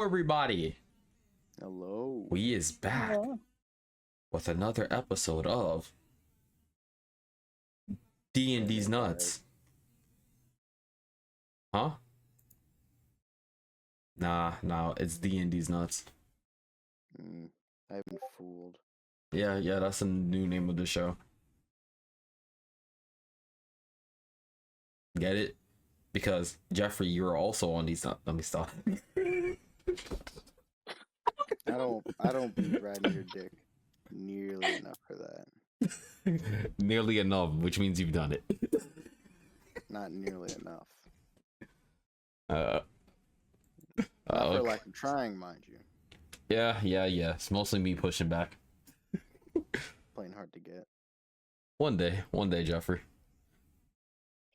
Hello, everybody. Hello. We is back with another episode of D&D's Nuts. Huh? Nah, it's D&D's Nuts. I've been fooled. Yeah, that's the new name of the show. Get it? Because Jeffrey, you're also on these nuts. Let me stop. I don't be riding your dick nearly enough for that. Nearly enough, which means you've done it. Not nearly enough. Not for lack of trying, mind you. Yeah. It's mostly me pushing back. Playing hard to get. One day, Jeffrey.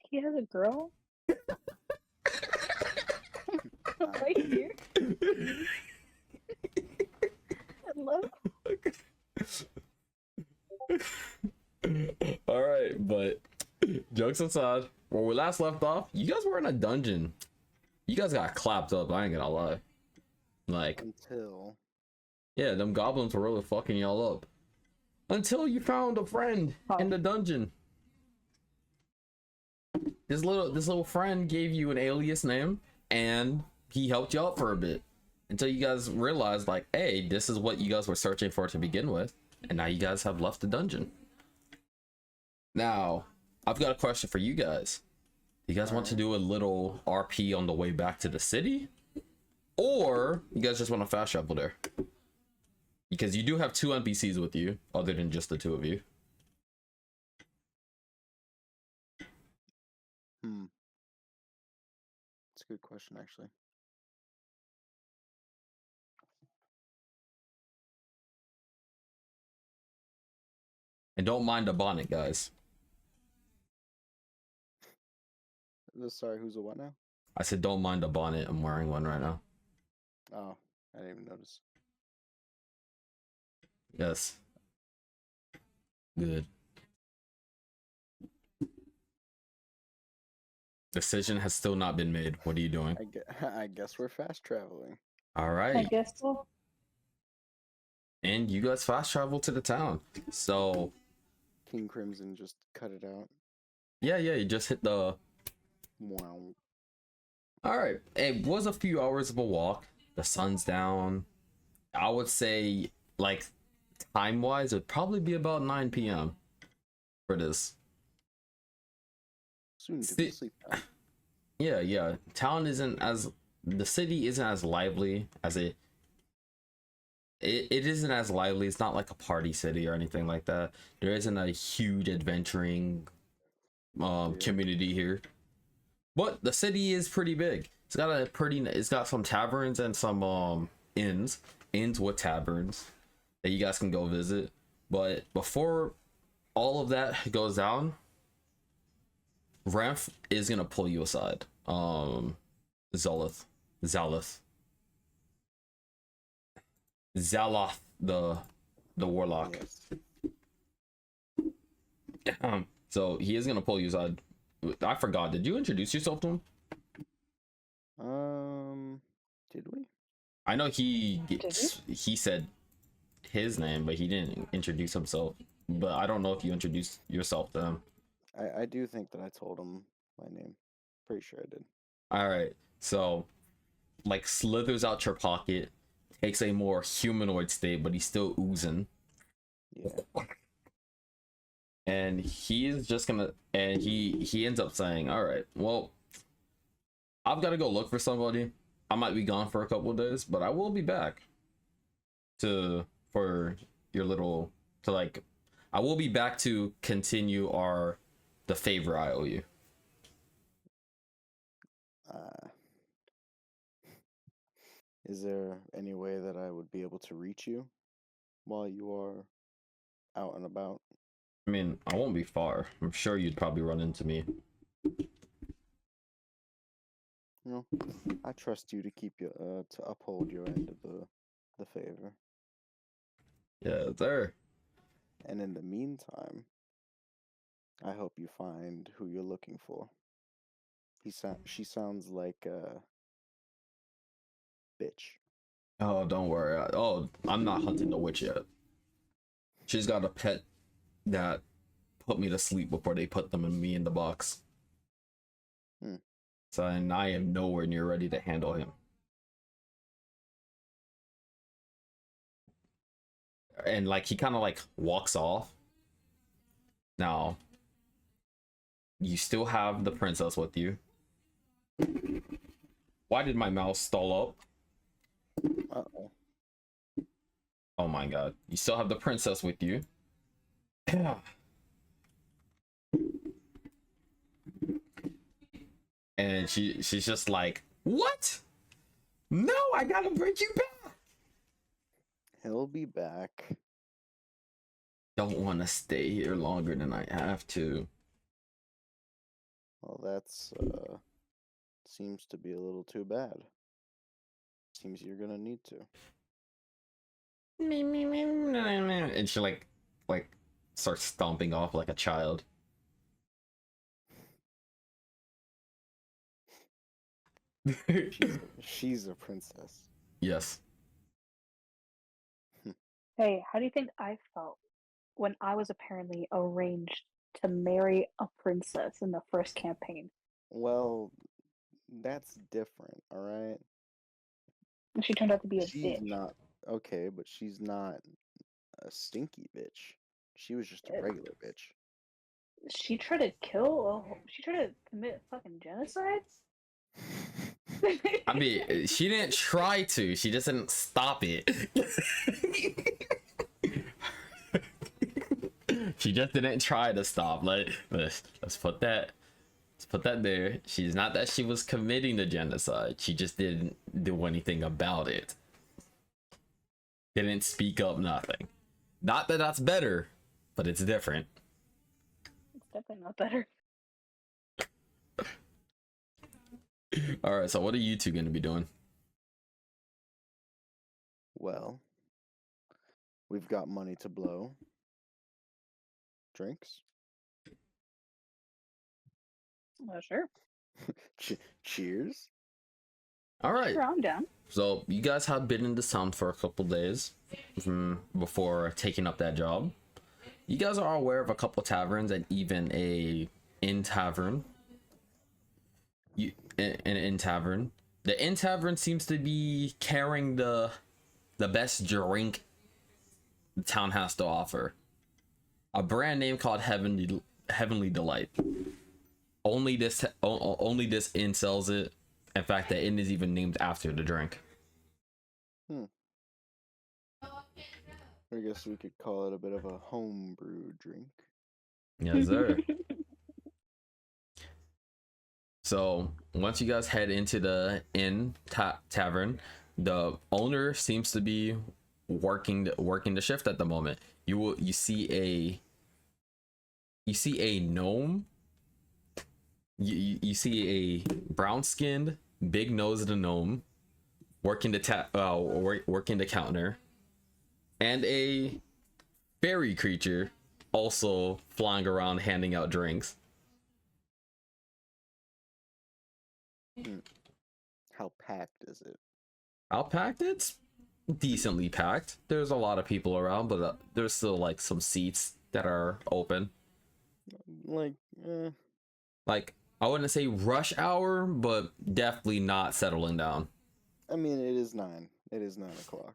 He has a girl? Right here. Hello? Alright, but jokes aside, when we last left off, you guys were in a dungeon. You guys got clapped up, I ain't gonna lie. Like, until yeah, them goblins were really fucking y'all up. Until you found a friend in the dungeon. This little friend gave you an alias name and he helped you out for a bit until you guys realized, like, hey, this is what you guys were searching for to begin with, and now you guys have left the dungeon. Now, I've got a question for you guys. You guys want to do a little RP on the way back to the city? Or you guys just want to fast travel there? Because you do have 2 NPCs with you, other than just the 2 of you. That's a good question, actually. And don't mind the bonnet, guys. Sorry, who's a what now? I said don't mind the bonnet. I'm wearing one right now. Oh, I didn't even notice. Yes. Good. Decision has still not been made. What are you doing? I guess we're fast traveling. All right. I guess so. And you guys fast travel to the town. So King Crimson just cut it out. Yeah, you just hit the... Wow. All right. It was a few hours of a walk. The sun's down. I would say, like, time-wise, it'd probably be about 9 p.m. for this. Soon to be sleep time. Yeah. The city isn't as lively as it isn't as lively. It's not like a party city or anything like that. There isn't a huge adventuring community here. But the city is pretty big. It's got some taverns and some inns with taverns that you guys can go visit. But before all of that goes down, Ramf is gonna pull you aside. Zaloth, the warlock. Yes. So he is gonna pull you aside. I forgot. Did you introduce yourself to him? Did we? I know he said his name, but he didn't introduce himself. But I don't know if you introduced yourself to him. I do think that I told him my name. Pretty sure I did. All right. So, like, slithers out your pocket, takes a more humanoid state, but he's still oozing. Yeah. And he is just gonna, and he ends up saying, all right, well, I've got to go look for somebody. I might be gone for a couple of days, but I will be back I will be back to continue the favor I owe you. Is there any way that I would be able to reach you while you are out and about? I mean, I won't be far. I'm sure you'd probably run into me. No, I trust you to keep you to uphold your end of the favor. Yeah, there. And in the meantime, I hope you find who you're looking for. She sounds like a bitch. Oh, don't worry. Oh, I'm not hunting the witch yet. She's got a pet that put me to sleep before they put them in me in the box. Hmm. So, and I am nowhere near ready to handle him. And like he kind of like walks off. Now, you still have the princess with you. Why did my mouse stall up? Uh-oh. Oh my god. You still have the princess with you. And she's just like, "What? No, I gotta bring you back." He'll be back. Don't want to stay here longer than I have to. Well, that's seems to be a little too bad. Seems you're gonna need to. And she like starts stomping off like a child. She's a princess. Yes. Hey, how do you think I felt when I was apparently arranged to marry a princess in the first campaign? Well, that's different, all right? And she turned out to be a She's bitch. not okay, but she's not a stinky bitch. She was just a regular bitch. She tried to she tried to commit fucking genocide? I mean, she didn't try to. She just didn't stop it. She just didn't try to stop. Let's put that. Let's put that there. She's not that she was committing the genocide. She just didn't do anything about it. Didn't speak up. Nothing. Not that that's better, but it's different. It's definitely not better. All right. So what are you two gonna be doing? Well, we've got money to blow. Drinks? Sure. Cheers? All right. Sure, I'm down. So you guys have been in the town for a couple days before taking up that job. You guys are aware of a couple taverns and even a inn tavern. An inn tavern. The inn tavern seems to be carrying the best drink the town has to offer. A brand name called Heavenly Delight. Only this inn sells it. In fact, the inn is even named after the drink. I guess we could call it a bit of a homebrew drink. Yes, sir. So once you guys head into the inn tavern, the owner seems to be working the shift at the moment. You see a gnome. You see a brown skinned, big nosed gnome working working the counter, and a fairy creature also flying around handing out drinks. How packed is it? How packed? It's decently packed. There's a lot of people around, but there's still like some seats that are open. Like, Like I wouldn't say rush hour, but definitely not settling down. I mean, it is 9. It is 9 o'clock.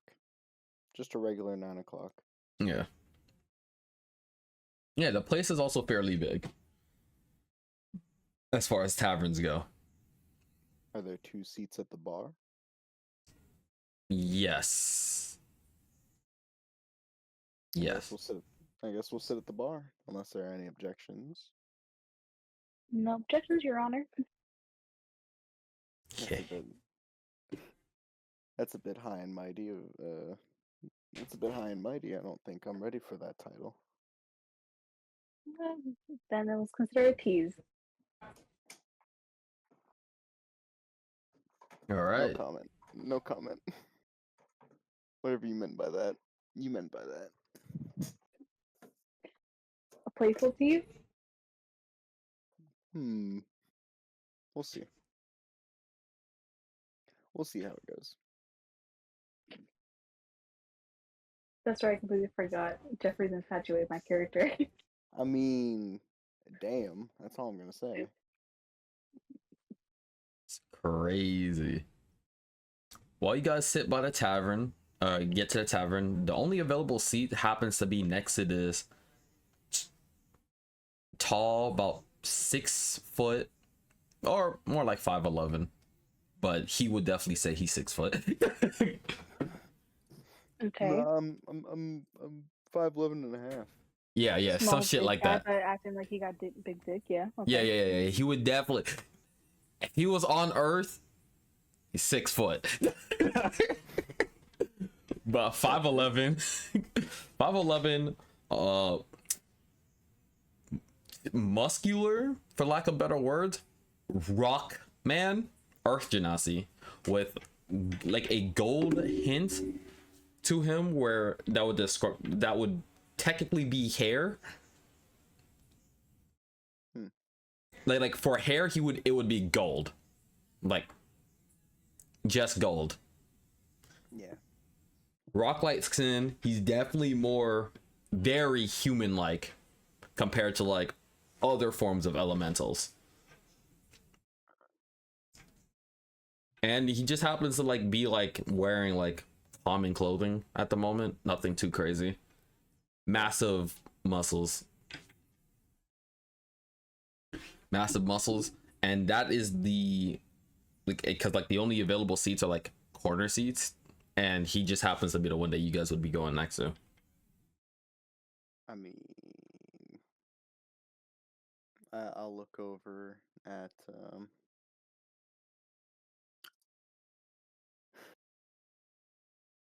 Just a regular 9 o'clock. Yeah. Yeah, the place is also fairly big as far as taverns go. Are there 2 seats at the bar? Yes. Yes. I guess we'll sit at the bar, unless there are any objections. No objections, Your Honor. Okay. That's a bit high and mighty. It's a bit high and mighty. I don't think I'm ready for that title. Then it was considered a tease. All right. No comment. No comment. Whatever you meant by that. You meant by that. A playful tease? We'll see. We'll see how it goes. That's right. I completely forgot. Jeffrey's infatuated my character. I mean, damn. That's all I'm gonna say. It's crazy. While you guys sit by the tavern, get to the tavern, the only available seat happens to be next to this tall, about 6 foot, or more like 5'11", but he would definitely say he's 6 foot. Okay. No, I'm 5'11" and a half. Yeah, some Small shit dick like guy, that. but acting like he got big dick. Yeah. Yeah, Okay. yeah. He would definitely. If he was on Earth, he's 6 foot. But 5'11", 5'11", muscular, for lack of better words, rock man, Earth Genasi, with like a gold hint to him, where that would describe, that would technically be hair. Like for hair, it would be gold, like just gold. Yeah. Rock light skin, he's definitely more very human like compared to like other forms of elementals. And he just happens to like be like wearing like common clothing at the moment, nothing too crazy. Massive muscles. Massive muscles, and that is the like, because like the only available seats are like corner seats, and he just happens to be the one that you guys would be going next to. I mean, I'll look over at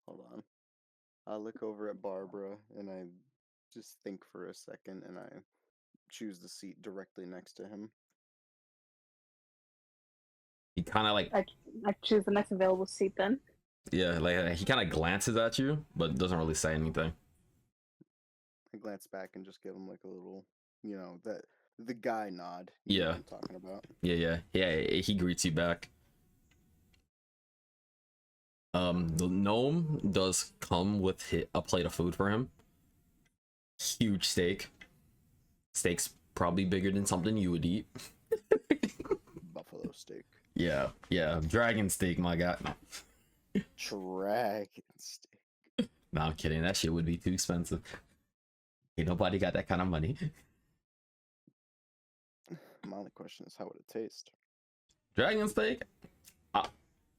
hold on. I look over at Barbara and I just think for a second and I choose the seat directly next to him. He kind of like, I choose the next available seat then. yeah, like he kind of glances at you but doesn't really say anything. I glance back and just give him like a little, that the guy nod. You know Yeah, what I'm talking about. yeah, he greets you back. The gnome does come with a plate of food for him. Huge steak's probably bigger than something you would eat. Buffalo steak. Yeah, dragon steak, my god. No. Dragon steak. No, I'm kidding. That shit would be too expensive. Ain't nobody got that kind of money. My only question is, how would it taste? Dragon steak?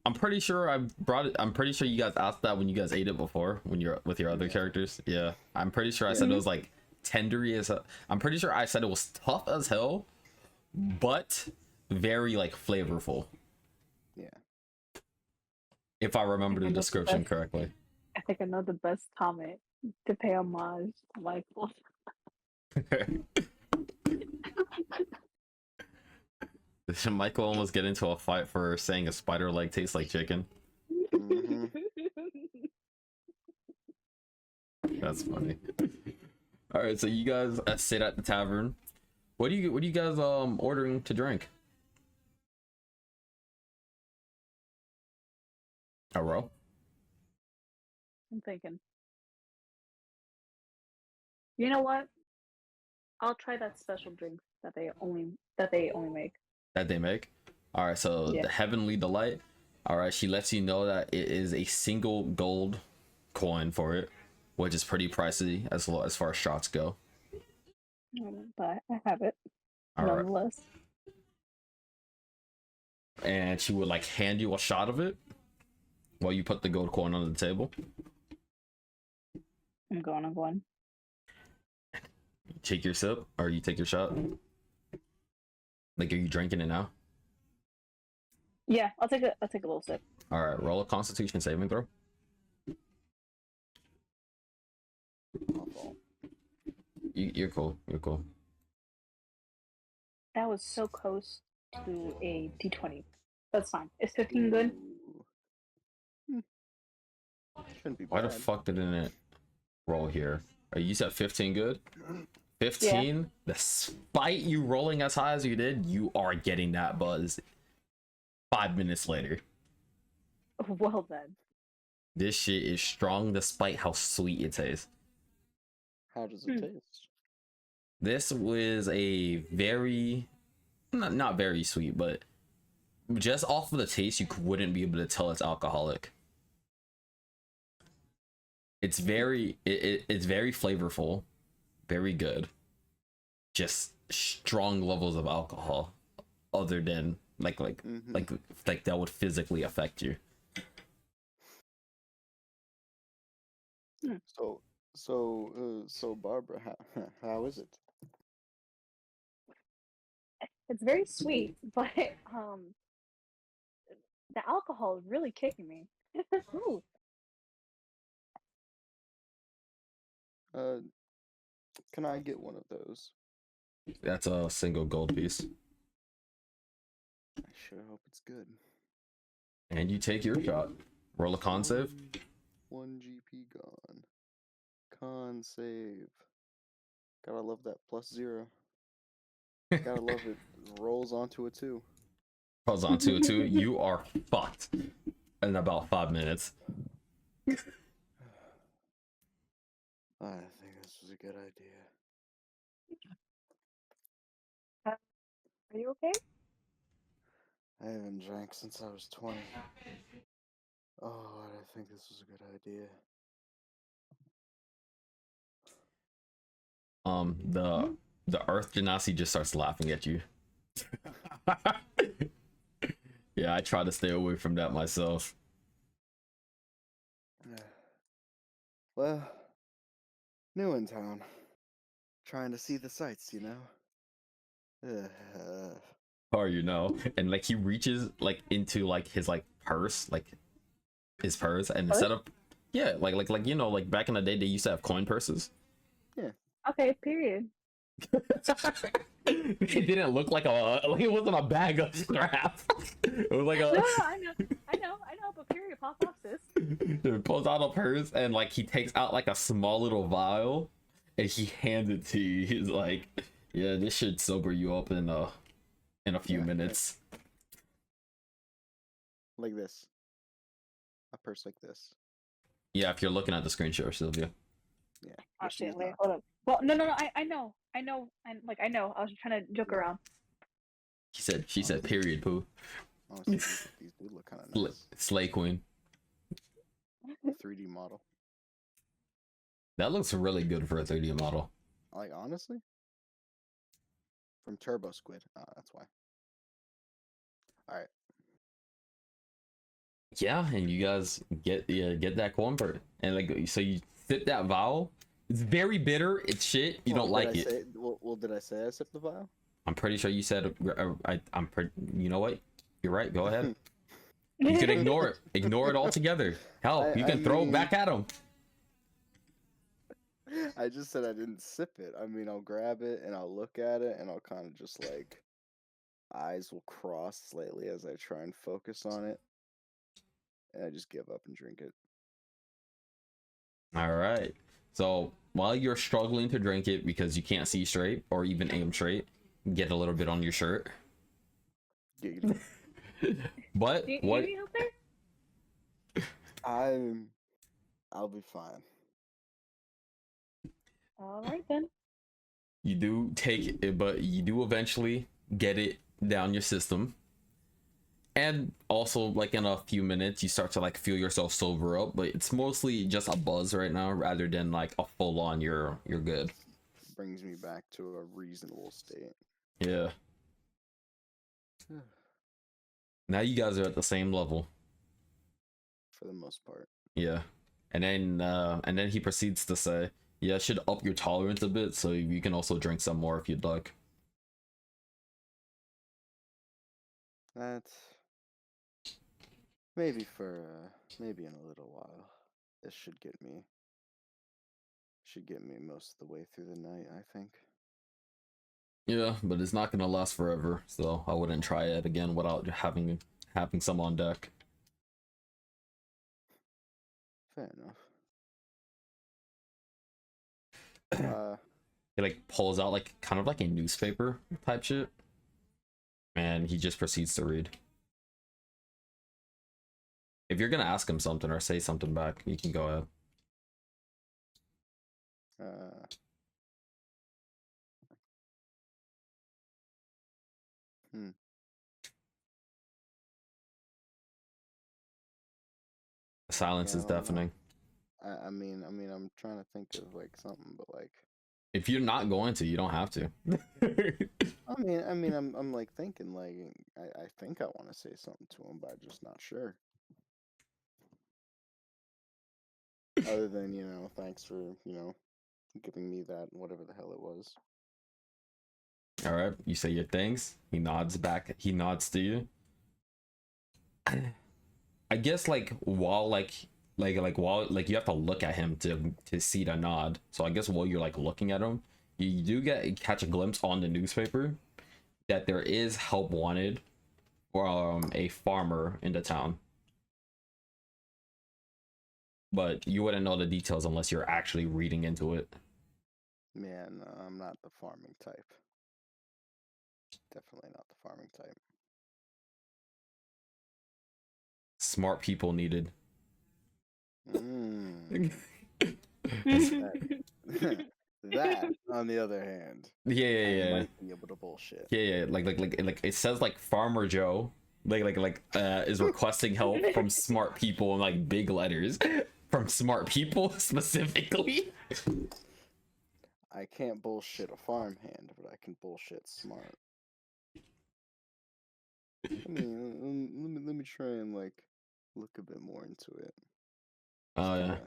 I'm pretty sure I brought it. I'm pretty sure you guys asked that when you guys ate it before, when you're with your other characters. Yeah, I'm pretty sure I said it was like tendery as. I'm pretty sure I said it was tough as hell, but very like flavorful. Yeah. If I remember the And that's the description best. correctly. I think I know the best comment to pay homage to Michael. Did Michael almost get into a fight for saying a spider leg tastes like chicken? Mhm. That's funny. All right, so you guys sit at the tavern. What do you guys ordering to drink? A row? I'm thinking. You know what? I'll try that special drink that they only make. That they make. All right, so Yeah. the Heavenly Delight. All right, she lets you know that it is a single gold coin for it, which is pretty pricey as far as shots go. But I have it All right, nonetheless. and she would like hand you a shot of it while you put the gold coin on the table. I'm going. You take your sip, or you take your shot. Like, are you drinking it now? Yeah, I'll take a little sip. All right, roll a Constitution saving throw. You're cool. You're cool. That was so close to a D20. That's fine. Is 15 good? Hmm. Shouldn't be Why the bad. fuck didn't it roll here? You said 15 good? 15? Despite you rolling as high as you did, you are getting that buzz 5 minutes later. Well then. This shit is strong despite how sweet it tastes. How does it taste? This was a very, not very sweet, but just off of the taste, you wouldn't be able to tell it's alcoholic. It's very, it's very flavorful, very good. Just strong levels of alcohol, other than like that would physically affect you. So Barbara, how is it? It's very sweet, but the alcohol is really kicking me. Ooh, Uh, can I get one of those? That's a single gold piece, I sure hope it's good. and you take your shot. Roll a con save. One GP gone. Con save. Gotta love that +0. Gotta love it. Rolls onto a 2. Pause on to it too. You are fucked in about 5 minutes. I think this was a good idea. are you okay? I haven't drank since I was 20. Oh, I think this was a good idea. The Earth Genasi just starts laughing at you. Yeah, I try to stay away from that myself. Well, new in town. Trying to see the sights, you know? Or you know, and like he reaches like into like his like purse, like his purse, and Purse? instead of yeah, like you know, like back in the day they used to have coin purses. Yeah. Okay, period. It didn't look like it wasn't a bag of scrap. It was like No, a I know, but period, pop off, sis. he pulls out a purse and like he takes out like a small little vial and he hands it to you. He's like, yeah, this should sober you up in a few Yeah, minutes. like this. A purse like this. Yeah, if you're looking at the screenshot, Sylvia. Yeah. Oh but she's shit, wait, not. hold up. Well, no, I know, and like I know. I was just trying to joke Yeah. around. She said, period, poo. Honestly, these do look kind of nice. Slay Queen. 3D model. That looks really good for a 3D model. Like, honestly? From Turbo Squid. That's why. Alright. Yeah, and you guys get that cornbread, and like so you sip that vial. It's very bitter. It's shit. You don't like it. Well, did I say I sipped the vial? I'm pretty sure you said. You know what? You're right. Go ahead. You can ignore it. Ignore it altogether. Hell, you can throw it back at him. I just said I didn't sip it. I mean, I'll grab it and I'll look at it and I'll kind of just like eyes will cross slightly as I try and focus on it. And I just give up and drink it. All right. So while you're struggling to drink it because you can't see straight or even aim straight, get a little bit on your shirt. Giggity. But Do you what? need me out there? I'll be fine. All right then. You do take it, but you do eventually get it down your system. And also, like in a few minutes, you start to like feel yourself sober up, but it's mostly just a buzz right now, rather than like a full on you're good. Brings me back to a reasonable state. Yeah. Now you guys are at the same level. For the most part. Yeah. And then he proceeds to say, yeah, I should up your tolerance a bit so you can also drink some more if you'd like. That's maybe maybe in a little while. This should get me most of the way through the night, I think. Yeah, but it's not gonna last forever, so I wouldn't try it again without having some on deck. Fair enough. He like pulls out like kind of like a newspaper type shit, and he just proceeds to read. If you're gonna ask him something or say something back, you can go ahead. Uh, hmm. Silence Yeah, I is don't know. deafening. I'm trying to think of like something, but like, If you're not going to, you don't have to. I'm like thinking like, I think I want to say something to him, but I'm just not sure. Other than, thanks for, giving me that, whatever the hell it was. All right, you say your things. He nods back. He nods to you. I guess while you have to look at him to see the nod. So I guess while you're like looking at him, you do catch a glimpse on the newspaper that there is help wanted from a farmer in the town. But you wouldn't know the details unless you're actually reading into it. Man, I'm not the farming type. Definitely not the farming type. Smart people needed. Mm. yeah, That, on the other hand, yeah, I yeah, might be able to bullshit. yeah. Like it says like Farmer Joe, is requesting help from smart people in like big letters, from smart people specifically. I can't bullshit a farmhand, but I can bullshit smart. Let me try and like look a bit more into it. Oh yeah.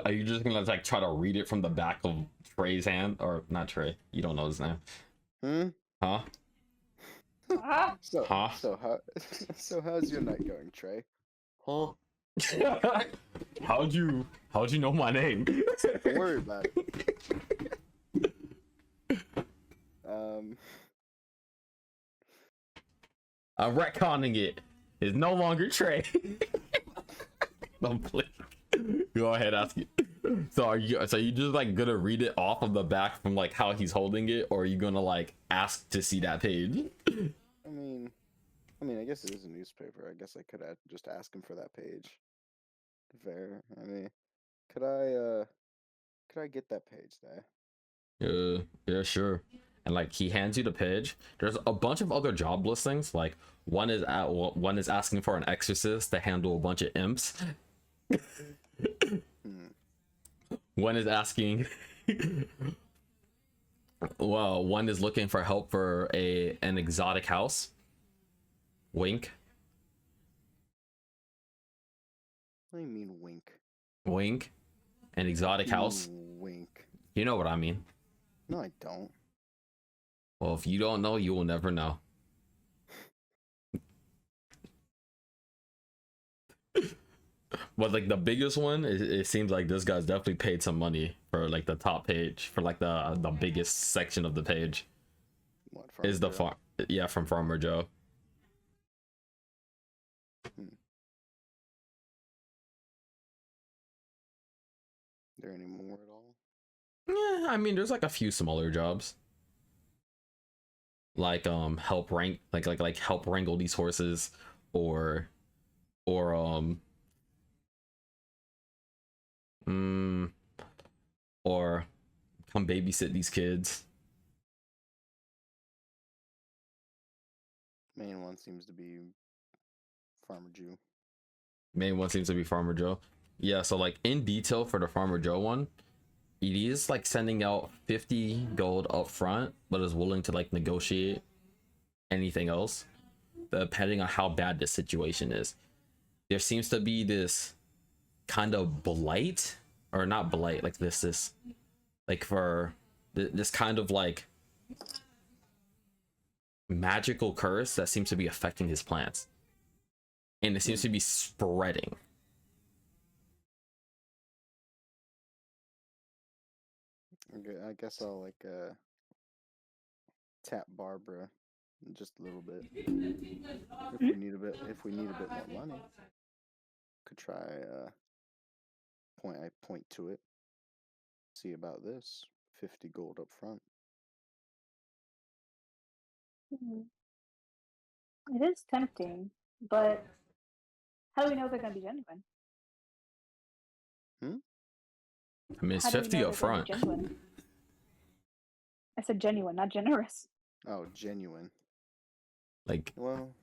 Are you just gonna like try to read it from the back of Trey's hand, or not Trey? You don't know his name, Hmm? huh? Ah, So Huh? so how so how's your night going, Trey? Huh? How'd you know my name? Don't worry about it. Um I'm retconning it. It's no longer Trey. Don't play. Go ahead, ask it. So you just like gonna read it off of the back from like how he's holding it, or are you gonna like ask to see that page? I mean I guess it is a newspaper. I guess I could just ask him for that page. Fair. Could I get that page there? Yeah, sure. And like he hands you the page. There's a bunch of other job listings. Like one is asking for an exorcist to handle a bunch of imps. Hmm. One is asking well, one is looking for help for an exotic house. Wink. What do you mean wink? Wink. An exotic You house. mean wink? You know what I mean. No, I don't. Well, if you don't know, you will never know. But like the biggest one, it seems like this guy's definitely paid some money for like the top page, for like the biggest section of the page What, is Farmer the Joe? farm. Yeah, from Farmer Joe. Hmm. There any more at all? Yeah, I mean, there's like a few smaller jobs, like help rank, like help wrangle these horses, or or mm, or come babysit these kids. Main one seems to be Farmer Jew. Main one seems to be Farmer Joe. Yeah, so like in detail for the Farmer Joe one, it is like sending out 50 gold up front, but is willing to like negotiate anything else depending on how bad the situation is. There seems to be this kind of blight, or not blight, like this like for this kind of like magical curse that seems to be affecting his plants, and it seems Hmm. to be spreading. I guess I'll like tap Barbara just a little bit. If we need a bit more money, could try point to it. See about this. 50 gold up front. it is tempting, but How do we know they're gonna be genuine? I mean, it's How do we 50 know up they're gonna be front. genuine? I said genuine, not generous. Oh, genuine. Like, Well,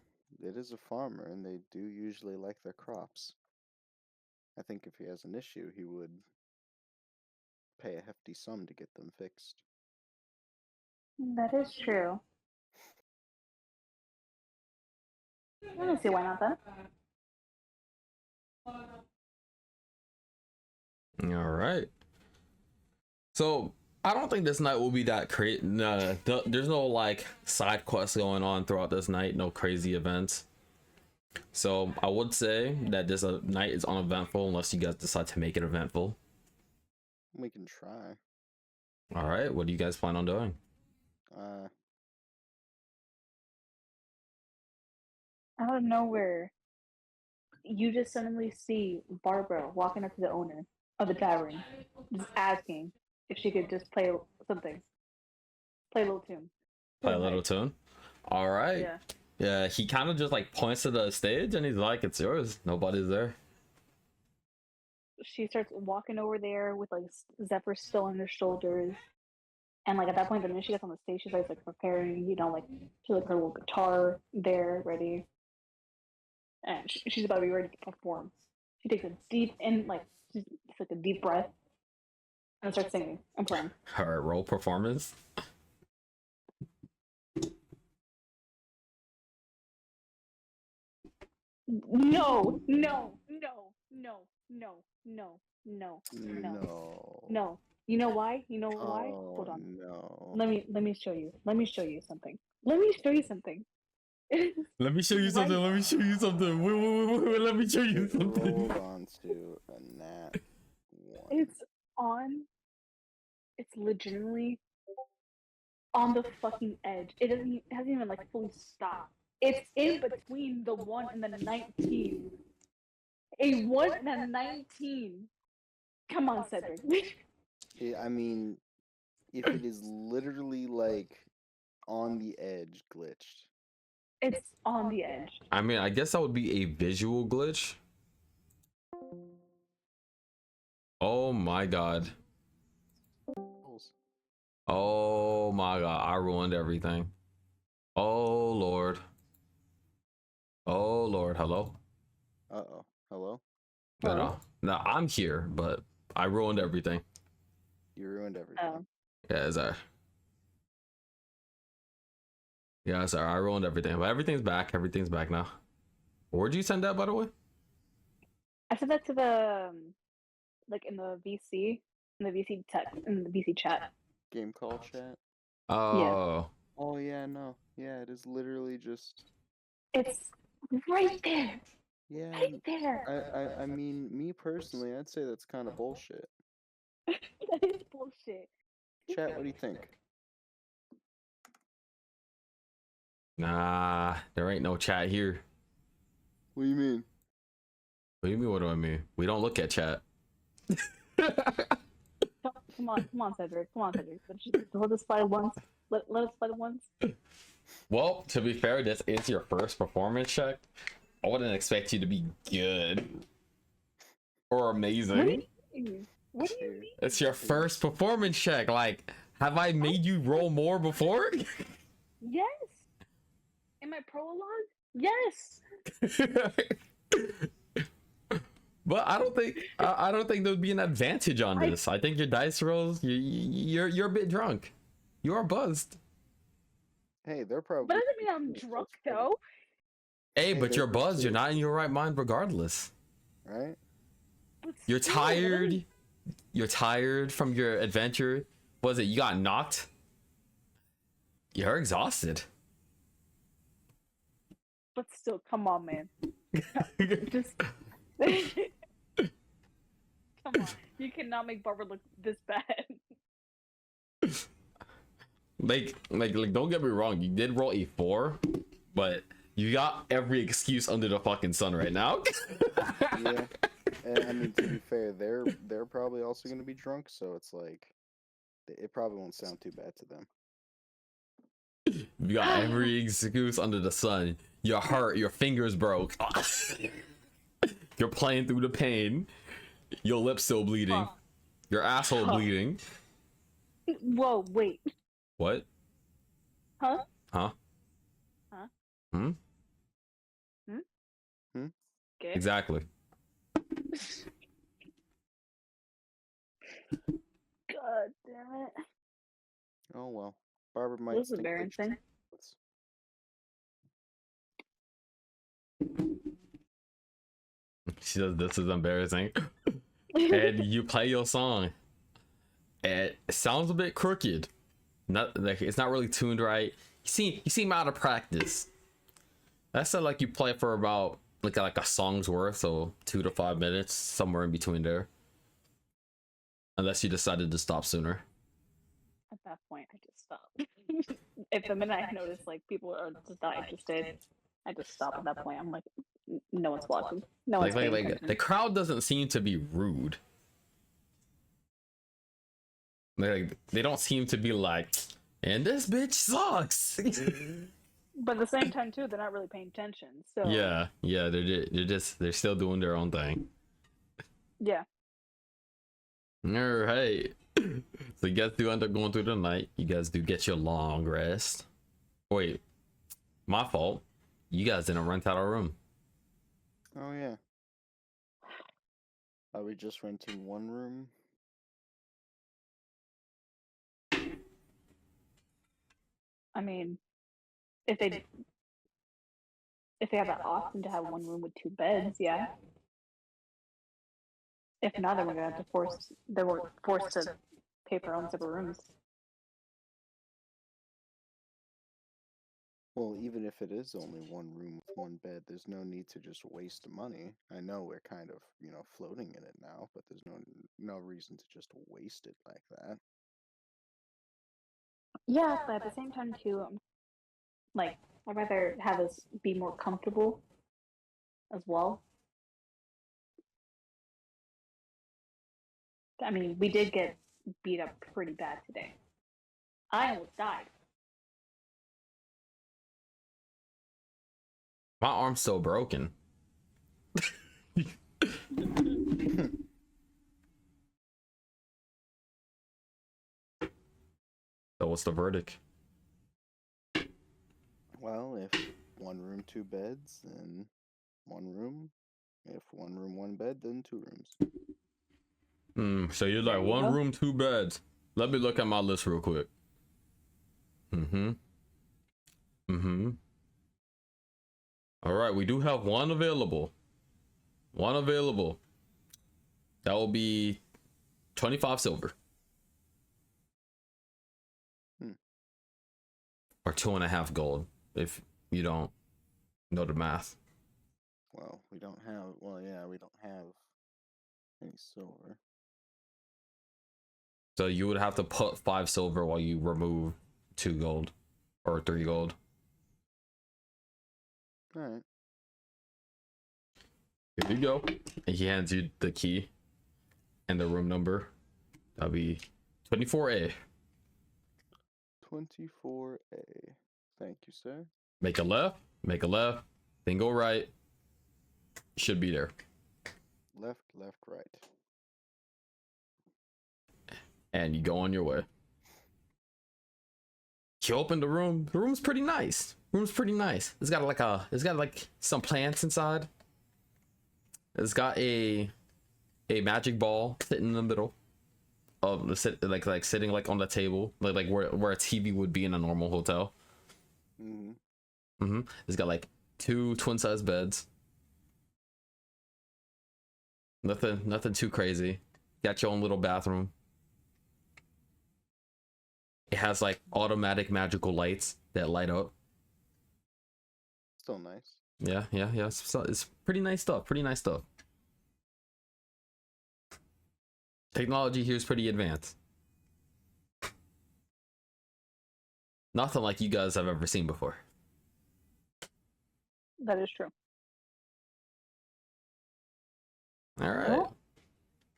it is a farmer, and they do usually like their crops. I think if he has an issue, he would pay a hefty sum to get them fixed. That is true. I don't see why not then. all right. So I don't think this night will be that crazy. No, there's no like side quests going on throughout this night. No crazy events. So I would say that this night is uneventful unless you guys decide to make it eventful. We can try. All right. What do you guys plan on doing? Out of nowhere, you just suddenly see Barbara walking up to the owner of the tavern, just asking if she could just play something, play a little tune. Play a little tune. All right. Yeah. Yeah. He kind of just like points to the stage and he's like, "It's yours. Nobody's there." She starts walking over there with like Zephyr still on her shoulders. And like at that point, the minute she gets on the stage, she starts like preparing, like she like her little guitar there ready, and she's about to be ready to perform. She takes a deep it's like a deep breath, and starts singing and playing. Her role performance. No, no, no, no, no, no, no, no, no. You know why? You know why? Oh, Hold on. no. Let me show you. Let me show you something. Let me show you something. Let me show you something. Let me show you something. Wait. Let me show you something. Rolled on to a nat 1. It's on. It's legitimately on the fucking edge. It hasn't even like fully stopped. It's in between the 1 and the 19. A 1 and a 19. Come on, Cedric. I mean, if it is literally like on the edge glitched. It's on the edge. I mean, I guess that would be a visual glitch. Oh my god. Oh my god, I ruined everything. Oh lord. Oh lord, hello? Uh-oh. Hello? No, I'm here, but I ruined everything. You ruined everything. Oh. Yeah, sorry. Yeah, sorry, I ruined everything. But everything's back. Everything's back now. Where'd you send that, by the way? I sent that to the like in the VC, in the VC text, in the VC chat. Game call chat? Oh. Oh, yeah, no. Yeah, it is literally just... It's right there. Yeah. Right there. I mean, me personally, I'd say that's kind of bullshit. That is bullshit. Chat, what do you think? Nah, there ain't no chat here. What do you mean? What do you mean, what do I mean? We don't look at chat. Come on, Cedric. Come on, Cedric. Let us fight once. Let us fight once. Well, to be fair, this is your first performance check. I wouldn't expect you to be good or amazing. What do you mean? It's your first performance check. Like, have I made you roll more before? Yes. In my prologue? Yes. But I don't think there'd be an advantage on this. I think your dice rolls, you're a bit drunk. You are buzzed. Hey, they're probably... But that doesn't mean I'm drunk, though. Hey, but you're buzzed. You're not in your right mind regardless. Right? You're tired. You're tired from your adventure. Was it you got knocked? You're exhausted. But still, come on, man. Just... Come on. You cannot make Barbara look this bad. Like, don't get me wrong. You did roll a 4, but you got every excuse under the fucking sun right now. Yeah. And I mean, to be fair, they're probably also going to be drunk, so it's like, it probably won't sound too bad to them. You got every excuse under the sun. You're hurt. Your fingers broke. You're playing through the pain. Your lips still bleeding. Fuck. Your asshole Fuck. bleeding. Whoa, wait. What? Huh? Huh? Huh? Hmm? Okay. Exactly. God damn it. Oh well. Barbara might This is stink like embarrassing. chocolates. She says this is embarrassing. And you play your song. And it sounds a bit crooked. Not like it's not really tuned right. You seem out of practice. That sounds like you play for about like a song's worth, so 2 to 5 minutes, somewhere in between there. Unless you decided to stop sooner. At that point, I just stop. If the minute I notice like people are just not interested, I just stop at that point. I'm like, no one's watching. No one's paying attention. The crowd doesn't seem to be rude. Like they don't seem to be like, and this bitch sucks. But at the same time too, they're not really paying attention. So yeah, they're still doing their own thing. yeah. All right. So you guys do end up going through the night. You guys do get your long rest. Wait, my fault. You guys didn't rent out a room. Oh yeah. Are we just renting one room? I mean, if they have that option to have one room with 2 beds, yeah. If not, then we're gonna have to we're forced to pay for our own separate rooms. Well, even if it is only one room with one bed, there's no need to just waste money. I know we're kind of, floating in it now, but there's no reason to just waste it like that. Yeah, but at the same time too, like I'd rather have us be more comfortable as well. I mean, we did get beat up pretty bad today. I almost died. My arm's still broken. So what's the verdict? Well, if one room, 2 beds, then one room. If one room, 1 bed, then 2 rooms. So you're There like you 1 go. room, 2 beds. Let me look at my list real quick. All right, we do have one available. One available. That will be 25 silver. Or 2.5 gold, if you don't know the math. Well, we don't have any silver. So you would have to put 5 silver while you remove 2 gold or 3 gold. All right. Here you go. And he hands you the key and the room number. That'll be 24A. 24A. Thank you, sir. Make a left, then go right. Should be there. Left, right. And you go on your way. You open the room. The room's pretty nice. It's got like some plants inside. It's got a magic ball sitting in the middle of the sitting like on the table, like where a TV would be in a normal hotel. It's got like 2 twin size beds. Nothing too crazy. Got your own little bathroom. It has like automatic magical lights that light up. Still nice. Yeah. It's pretty nice stuff. Technology here is pretty advanced. Nothing like you guys have ever seen before. That is true. All right. Well,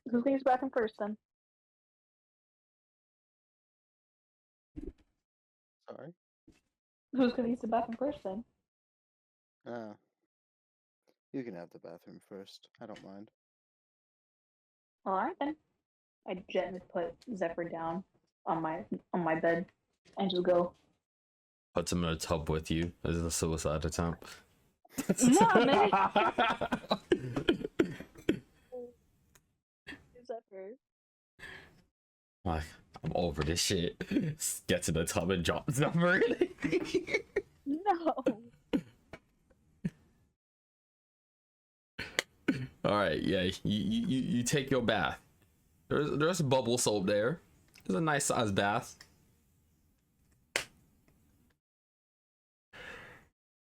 who's going to use the bathroom first then? Sorry. Who's going to use the bathroom first then? You can have the bathroom first. I don't mind. Well, all right then. I gently put Zephyr down on my bed and just go. Puts him in a tub with you as a suicide attempt. Nah, man. Zephyr. Like, I'm over this shit. Gets in the tub and drops number. No. All right, yeah, you take your bath. There's bubble soap there. There's a nice sized bath.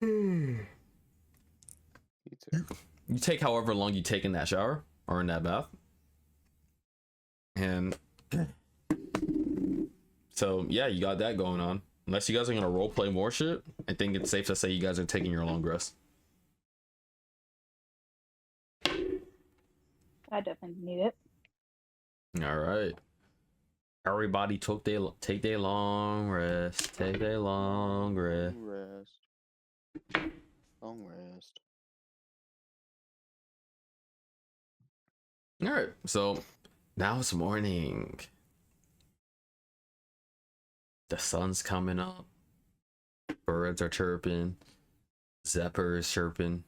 You too. You take however long you take in that shower or in that bath, and so yeah, you got that going on. Unless you guys are gonna role play more shit, I think it's safe to say you guys are taking your long rest. I definitely need it. All right. Everybody take their long rest. Take their long rest. Rest. Long rest. All right. So now it's morning. The sun's coming up. Birds are chirping. Zephyr is chirping.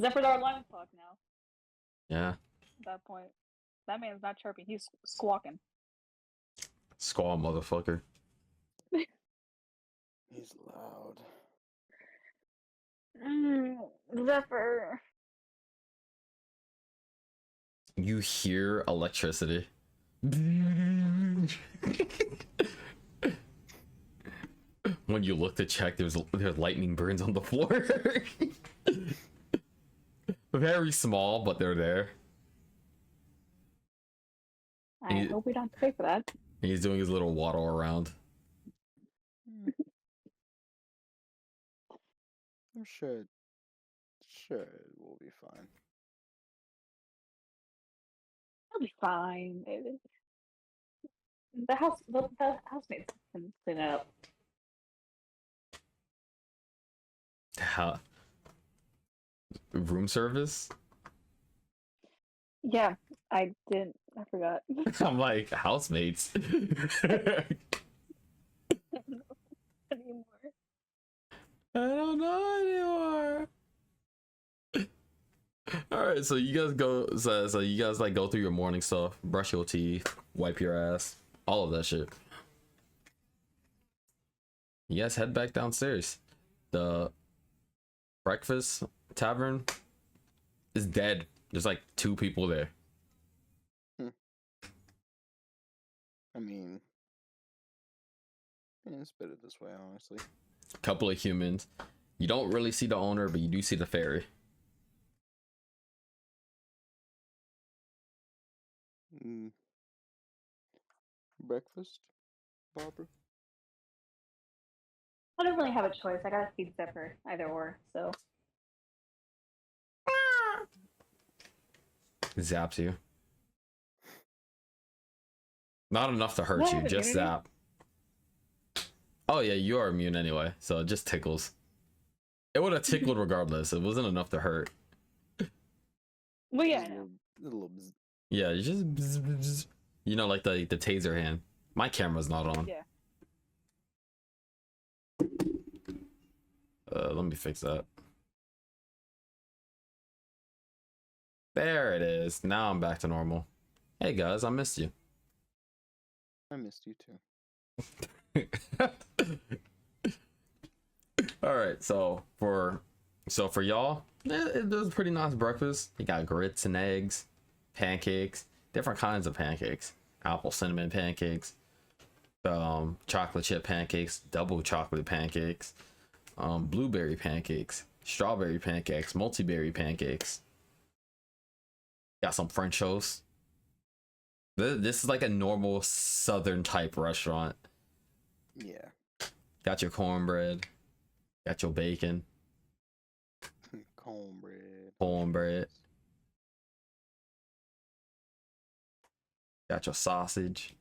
Zephyr's our alarm clock now. Yeah. At that point, that man's not chirping. He's squawking. Squall, motherfucker. He's loud. Zephyr. You hear electricity. When you look to check, there's lightning burns on the floor. Very small, but they're there. I hope we don't have to pay for that. He's doing his little waddle around. I'm sure it will be fine. It'll be fine. The housemates can clean it up. How? Room service? Yeah, I didn't. I forgot. I'm like, housemates. Anymore. I don't know anymore. All right, so you guys go. So you guys like go through your morning stuff, brush your teeth, wipe your ass, all of that shit. You guys head back downstairs. The breakfast tavern is dead. There's like 2 people there. I mean, yeah, it's better this way, honestly. A couple of humans. You don't really see the owner, but you do see the fairy. Breakfast, Barbara? I don't really have a choice. I gotta feed Zephyr either or. So Zaps you. Not enough to hurt Yeah, you, but just immunity? zap. Oh yeah, you are immune anyway, so it just tickles. It would have tickled regardless. It wasn't enough to hurt. well, yeah, I Just know. a little bzz. Yeah, you just bzz, bzz, bzz. You know, like the taser hand. My camera's not on. Yeah. Let me fix that. There it is. Now I'm back to normal. Hey guys, I missed you. I missed you too. All right, so for y'all, it was a pretty nice breakfast. You got grits and eggs, pancakes, different kinds of pancakes, apple cinnamon pancakes, chocolate chip pancakes, double chocolate pancakes, blueberry pancakes, strawberry pancakes, multiberry pancakes. Got some French toast. This is like a normal southern type restaurant. Yeah. Got your cornbread, got your bacon, cornbread, got your sausage.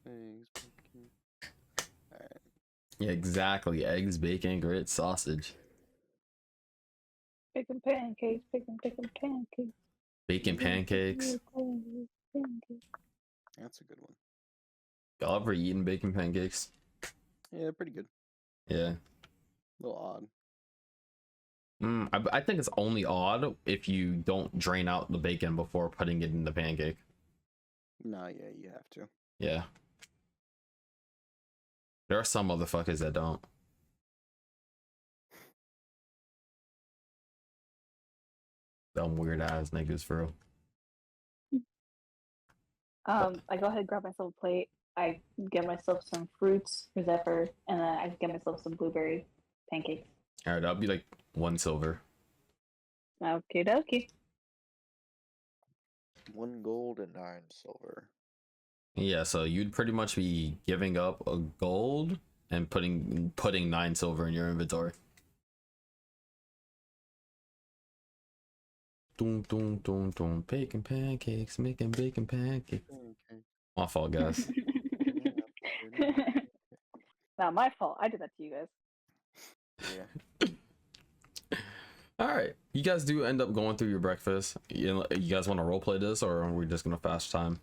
Eggs, bacon. Alright. Yeah, exactly. Eggs, bacon, grits, sausage. Bacon pancakes, bacon pancakes. Bacon pancakes. That's a good one. Y'all ever eaten bacon pancakes? Yeah, pretty good. Yeah. A little odd. I think it's only odd if you don't drain out the bacon before putting it in the pancake. Nah, yeah, you have to. Yeah. There are some motherfuckers that don't. Dumb weird ass niggas for real. I go ahead and grab myself a plate. I get myself some fruits for Zephyr, and then I get myself some blueberry pancakes. Alright, that'll be like 1 silver. Okay, dokie. 1 gold and 9 silver. Yeah, so you'd pretty much be giving up a gold and putting 9 silver in your inventory. Doom doom doom doom. Bacon pancakes, making bacon pancakes. Okay. My fault, guys. Not my fault. I did that to you guys. Yeah. All right, you guys do end up going through your breakfast. You guys want to roleplay this, or are we just gonna fast time?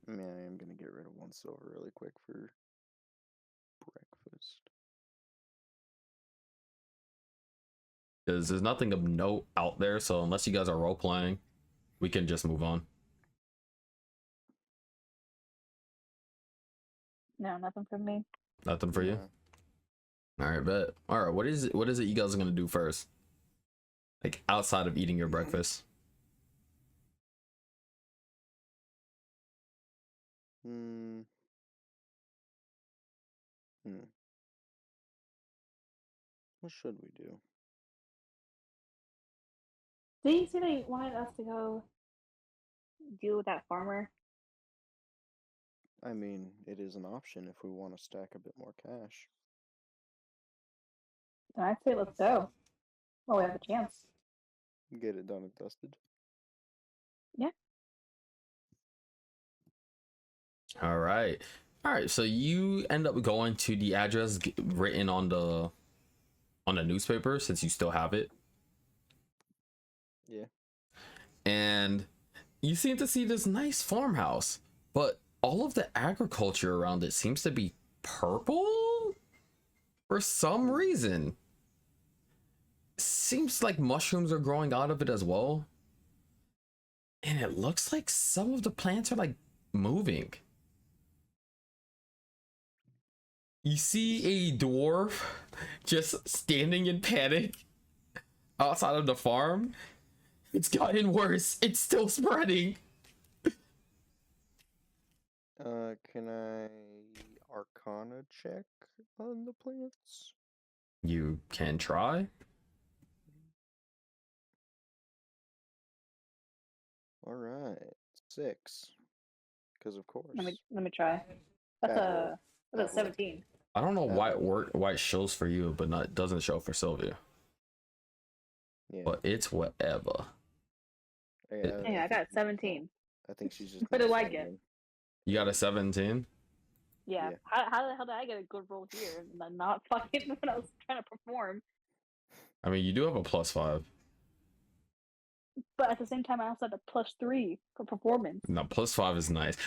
Man, I am gonna get rid of 1 silver really quick for breakfast. Because there's nothing of note out there, so unless you guys are role playing, we can just move on. No, nothing from me. Nothing for you. All right, bet. All right, what is it you guys are gonna do first? Like outside of eating your breakfast. Hmm. What should we do? Did you see they wanted us to go deal with that farmer? I mean, it is an option if we want to stack a bit more cash. Then I'd say let's go. Well, we have a chance. Get it done and dusted. Yeah. All right. All right, so you end up going to the address written on the newspaper since you still have it. Yeah. And you seem to see this nice farmhouse, but all of the agriculture around it seems to be purple for some reason. Seems like mushrooms are growing out of it as well. And it looks like some of the plants are like moving. You see a dwarf just standing in panic outside of the farm. It's gotten worse. It's still spreading. Can I Arcana check on the plants? You can try. All right, 6. Because of course. Let me try. That's That a worked. 17. I don't know That why why it shows for you, but not doesn't show for Sylvia. Yeah. But it's whatever. Yeah, I got 17. I think she's just. What do I get? You got a 17? Yeah. Yeah. How the hell did I get a good roll here and then not fucking when I was trying to perform? I mean, you do have a +5. But at the same time, I also had a +3 for performance. No, +5 is nice.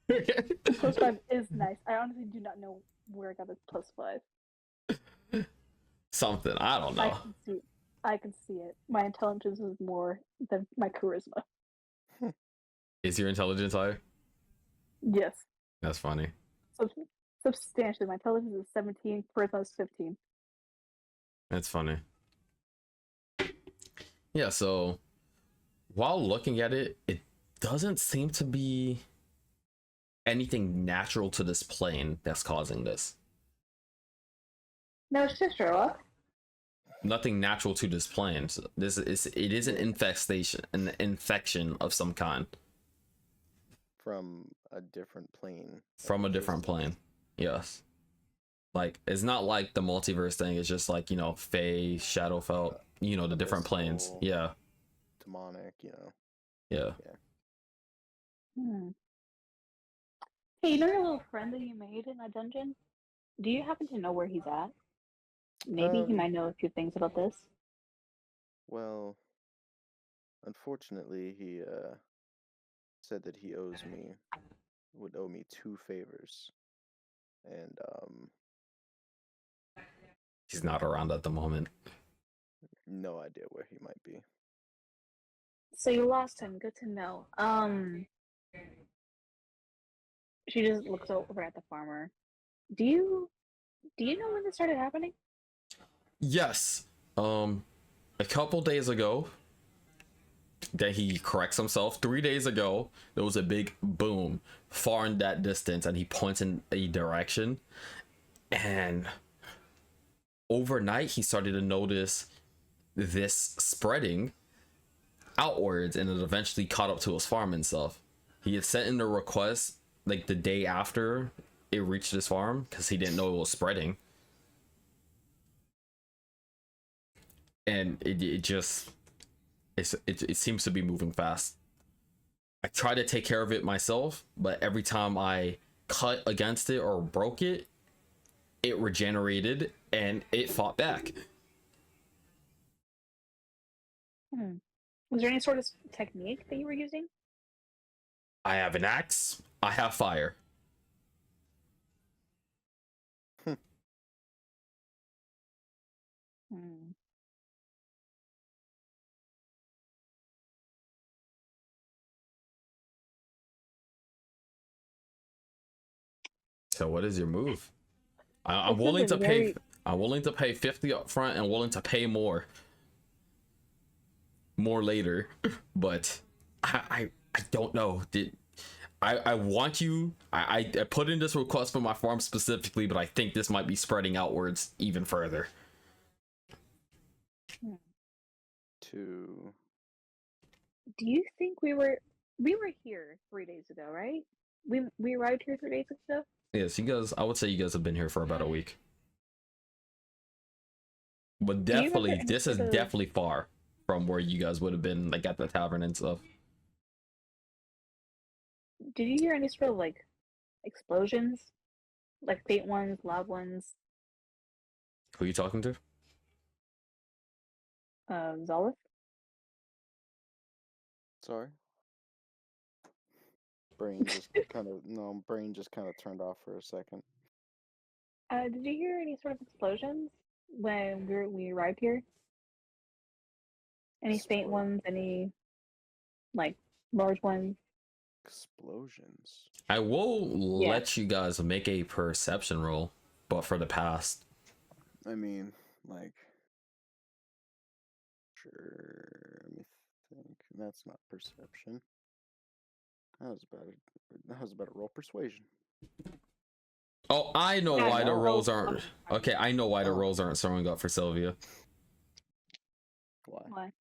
+5 is nice. I honestly do not know where I got this +5. Something. I don't know. I can see it. My intelligence is more than my charisma. Is your intelligence higher? Yes. That's funny. Substantially. My intelligence is 17, charisma is 15. That's funny. Yeah, so while looking at it, it doesn't seem to be anything natural to this plane that's causing this. No, it's just Sherlock. Nothing natural to this plane. So it is an infection of some kind. From a different plane. From a different plane. Yes. Like, it's not like the multiverse thing. It's just like, Fae, Shadowfell, the different planes. Yeah. Demonic, Yeah. Hey, you know your little friend that you made in that dungeon? Do you happen to know where he's at? Maybe he Um, might know a few things about this. well, unfortunately, he said that he would owe me 2 favors, and He's not around at the moment. no idea where he might be. So you lost him. Good to know. She just looks over at the farmer. Do you know when this started happening? Yes. A couple days ago, then he corrects himself. 3 days ago, there was a big boom far in that distance, and he points in a direction. And overnight, he started to notice this spreading outwards, and it eventually caught up to his farm and stuff. He had sent in a request like the day after it reached his farm because he didn't know it was spreading. And it seems to be moving fast. I try to take care of it myself, but every time I cut against it or broke it, it regenerated and it fought back. Was there any sort of technique that you were using? I have an axe, I have fire. Hmm. So what is your move? I'm This is willing a to pay. very I'm willing to pay 50 up front and willing to pay more later. But I don't know. I want you. I put in this request for my farm specifically, but I think this might be spreading outwards even further. To Do you think we were here 3 days ago, right? We arrived here 3 days ago. Yes, you guys. I would say you guys have been here for about a week. But Do you remember definitely, any this is sort of definitely far from where you guys would have been, like at the tavern and stuff. did you hear any sort of like explosions? Like faint ones, loud ones? Who are you talking to? Zolith? sorry, brain just kind of no, brain just kind of turned off for a second. Did you hear any sort of explosions when we arrived here? Any faint Explo- ones? Any like large ones? explosions. I will Yeah. let you guys make a perception roll, but for the past. I mean, like, sure. Let me think. That's not perception. That was about a roll persuasion. Oh, I know Yeah, why the no. rolls aren't. Okay, I know why the Oh. rolls aren't throwing up for Sylvia. Why? Why?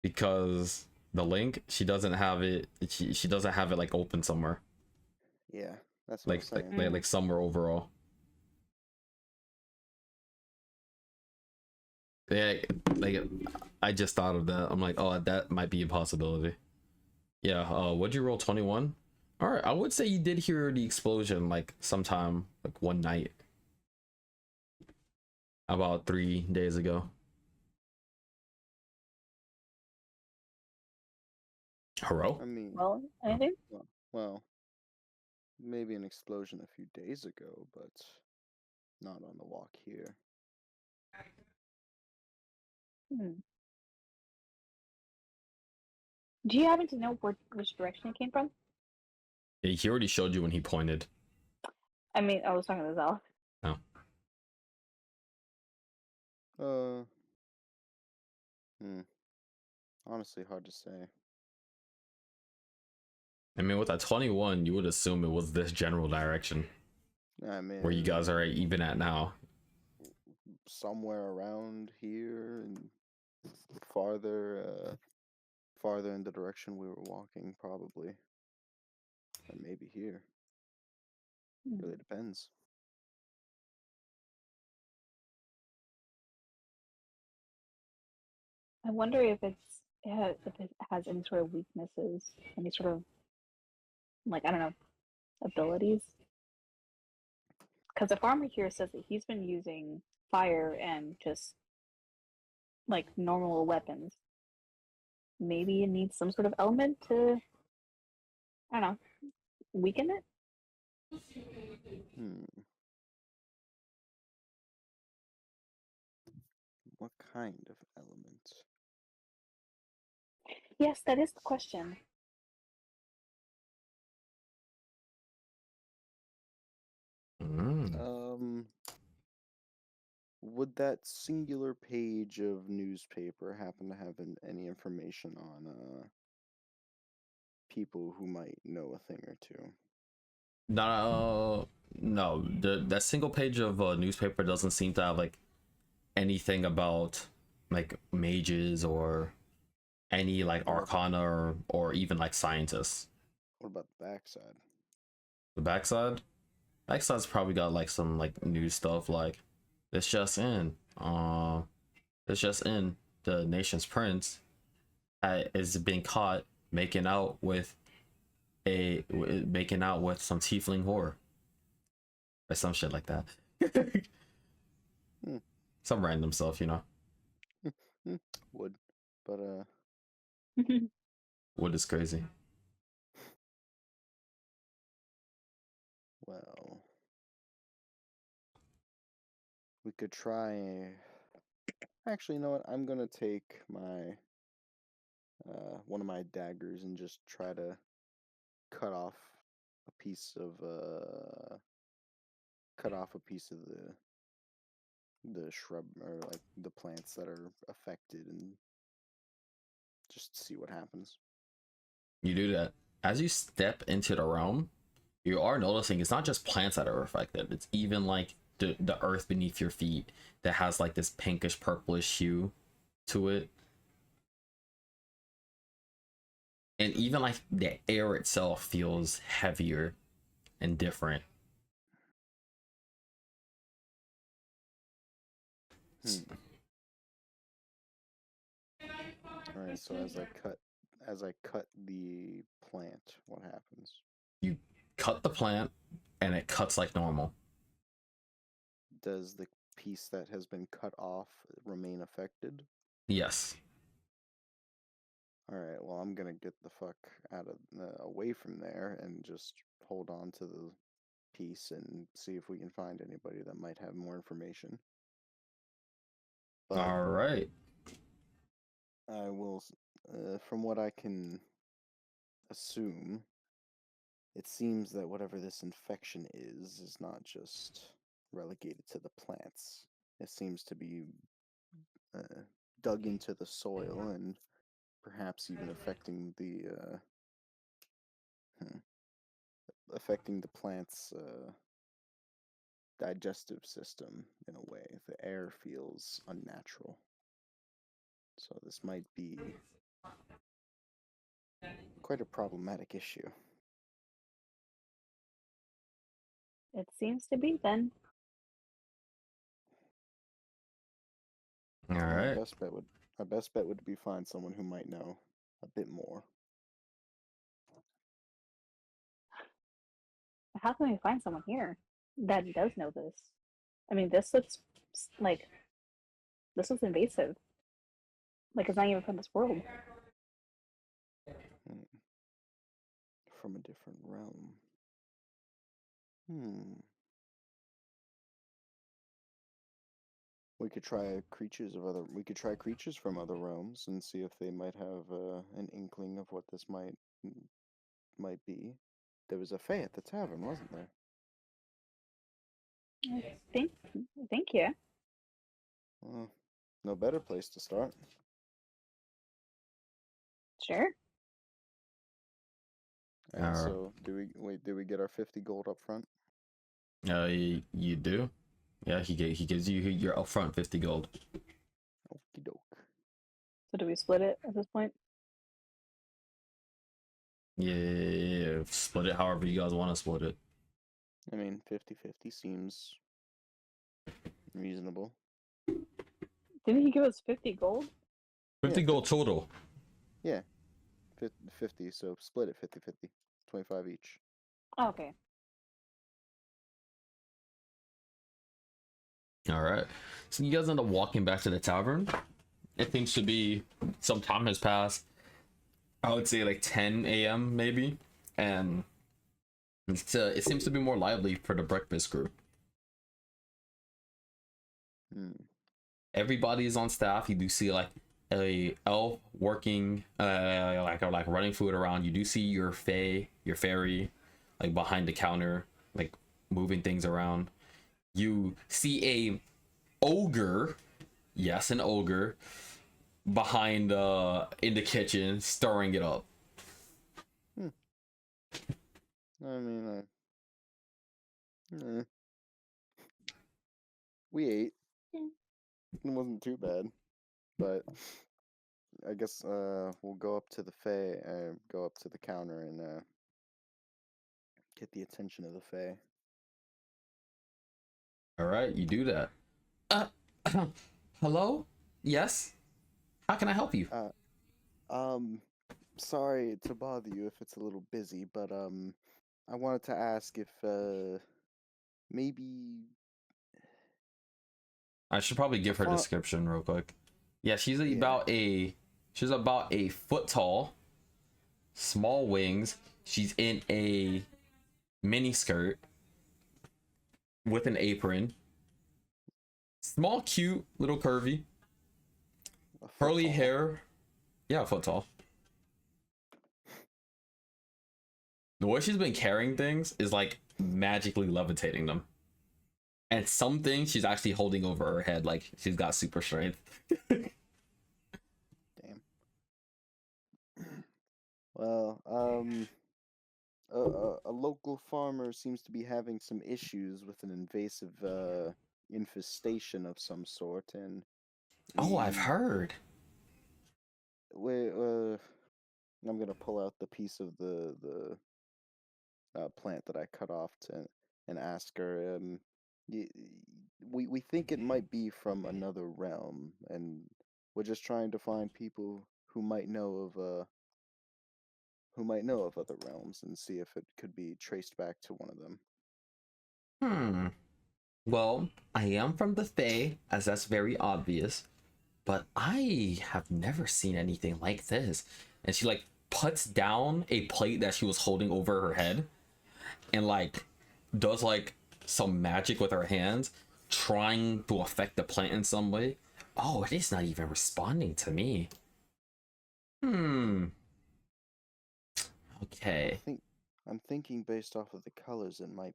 Because the link, she doesn't have it. She doesn't have it like open somewhere, Yeah, that's what I like was like saying. like, like somewhere overall. Yeah, like I just thought of that. I'm like, oh, that might be a possibility. Yeah. What'd you roll? 21. All right. I would say you did hear the explosion like sometime like one night about 3 days ago. Hello? I mean, Well, anything? well, maybe an explosion a few days ago, but not on the walk here. Hmm. Do you happen to know which direction it came from? Yeah, he already showed you when he pointed. I mean, I was talking to Zal. No. Uh, hmm. Honestly, hard to say. I mean, with that 21, you would assume it was this general direction I mean, where you guys are even at now. somewhere around here and farther, farther in the direction we were walking, probably. Or maybe here. Really depends. I wonder if it has any sort of weaknesses, any sort of like I don't know abilities. because the farmer here says that he's been using fire and just like normal weapons. Maybe it needs some sort of element to, I don't know, weaken it. What kind of element? Yes, that is the question. Would that singular page of newspaper happen to have any information on people who might know a thing or two? No, no. That single page of newspaper doesn't seem to have like anything about like mages or any like arcana or even like scientists. What about the backside? The backside's probably got like some like new stuff like it's just in the nation's prince is being caught making out with some tiefling whore or some shit like that. Some random stuff, you know. Would, but What is crazy. well, we could try. Actually, you know what? I'm gonna take my one of my daggers and just try to cut off a piece of the shrub or like the plants that are affected and just see what happens. You do that as you step into the realm. You are noticing it's not just plants that are affected. It's even like the earth beneath your feet that has like this pinkish purplish hue to it. And even like the air itself feels heavier and different. All right, so as I cut the plant, what happens? You cut the plant and it cuts like normal. Does the piece that has been cut off remain affected? Yes. All right, well, I'm gonna get the fuck out of away from there and just hold on to the piece and see if we can find anybody that might have more information. But All right. I will, from what I can assume, it seems that whatever this infection is not just relegated to the plants. It seems to be dug into the soil and perhaps even affecting the plant's digestive system in a way. The air feels unnatural. So this might be quite a problematic issue. It seems to be then. All My right. best bet would be find someone who might know a bit more. How can we find someone here that does know this? I mean, this looks like this looks invasive. Like it's not even from this world. From a different realm. We could try creatures from other realms and see if they might have an inkling of what this might be. There was a fae at the tavern, wasn't there? Thank you. Well, no better place to start. Sure. And so, do we get our 50 gold up front? You do. Yeah, he gives you your upfront 50 gold. Okie doke. So do we split it at this point? Yeah, split it however you guys want to split it. I mean, 50-50 seems reasonable. Didn't he give us 50 gold? 50 gold total. Yeah. 50, so split it 50-50. 25 each. Oh, okay. All right. So you guys end up walking back to the tavern. It seems to be some time has passed. I would say like 10 a.m. maybe, and it seems to be more lively for the breakfast group. Hmm. Everybody is on staff. You do see like a elf working, like running food around. You do see your fairy, like behind the counter, like moving things around. You see a ogre, yes, an ogre, behind in the kitchen stirring it up. Hmm. I mean, we ate. Yeah. It wasn't too bad, but I guess we'll go up to the go up to the counter and get the attention of the Fae. All right, you do that. Uh, hello? Yes? How can I help you? Um, sorry to bother you if it's a little busy, but I wanted to ask if maybe I should probably I give her thought description real quick. Yeah, yeah. she's about a foot tall, small wings. She's in a mini skirt with an apron. Small, cute, little curvy, A foot curly tall. hair. Yeah, a foot tall. The way she's been carrying things is like magically levitating them. And some things she's actually holding over her head, like she's got super strength. Damn. Well, a local farmer seems to be having some issues with an invasive infestation of some sort, and Oh, I've we heard. we I'm gonna pull out the piece of the plant that I cut off to and ask her. Y- we think it might be from another realm, and we're just trying to find people who might know of other realms and see if it could be traced back to one of them. Hmm. Well, I am from the Fae, as that's very obvious, but I have never seen anything like this. And she like puts down a plate that she was holding over her head and like does like some magic with her hands, trying to affect the plant in some way. Oh, it is not even responding to me. Hmm. I Okay. think I'm thinking based off of the colors, it might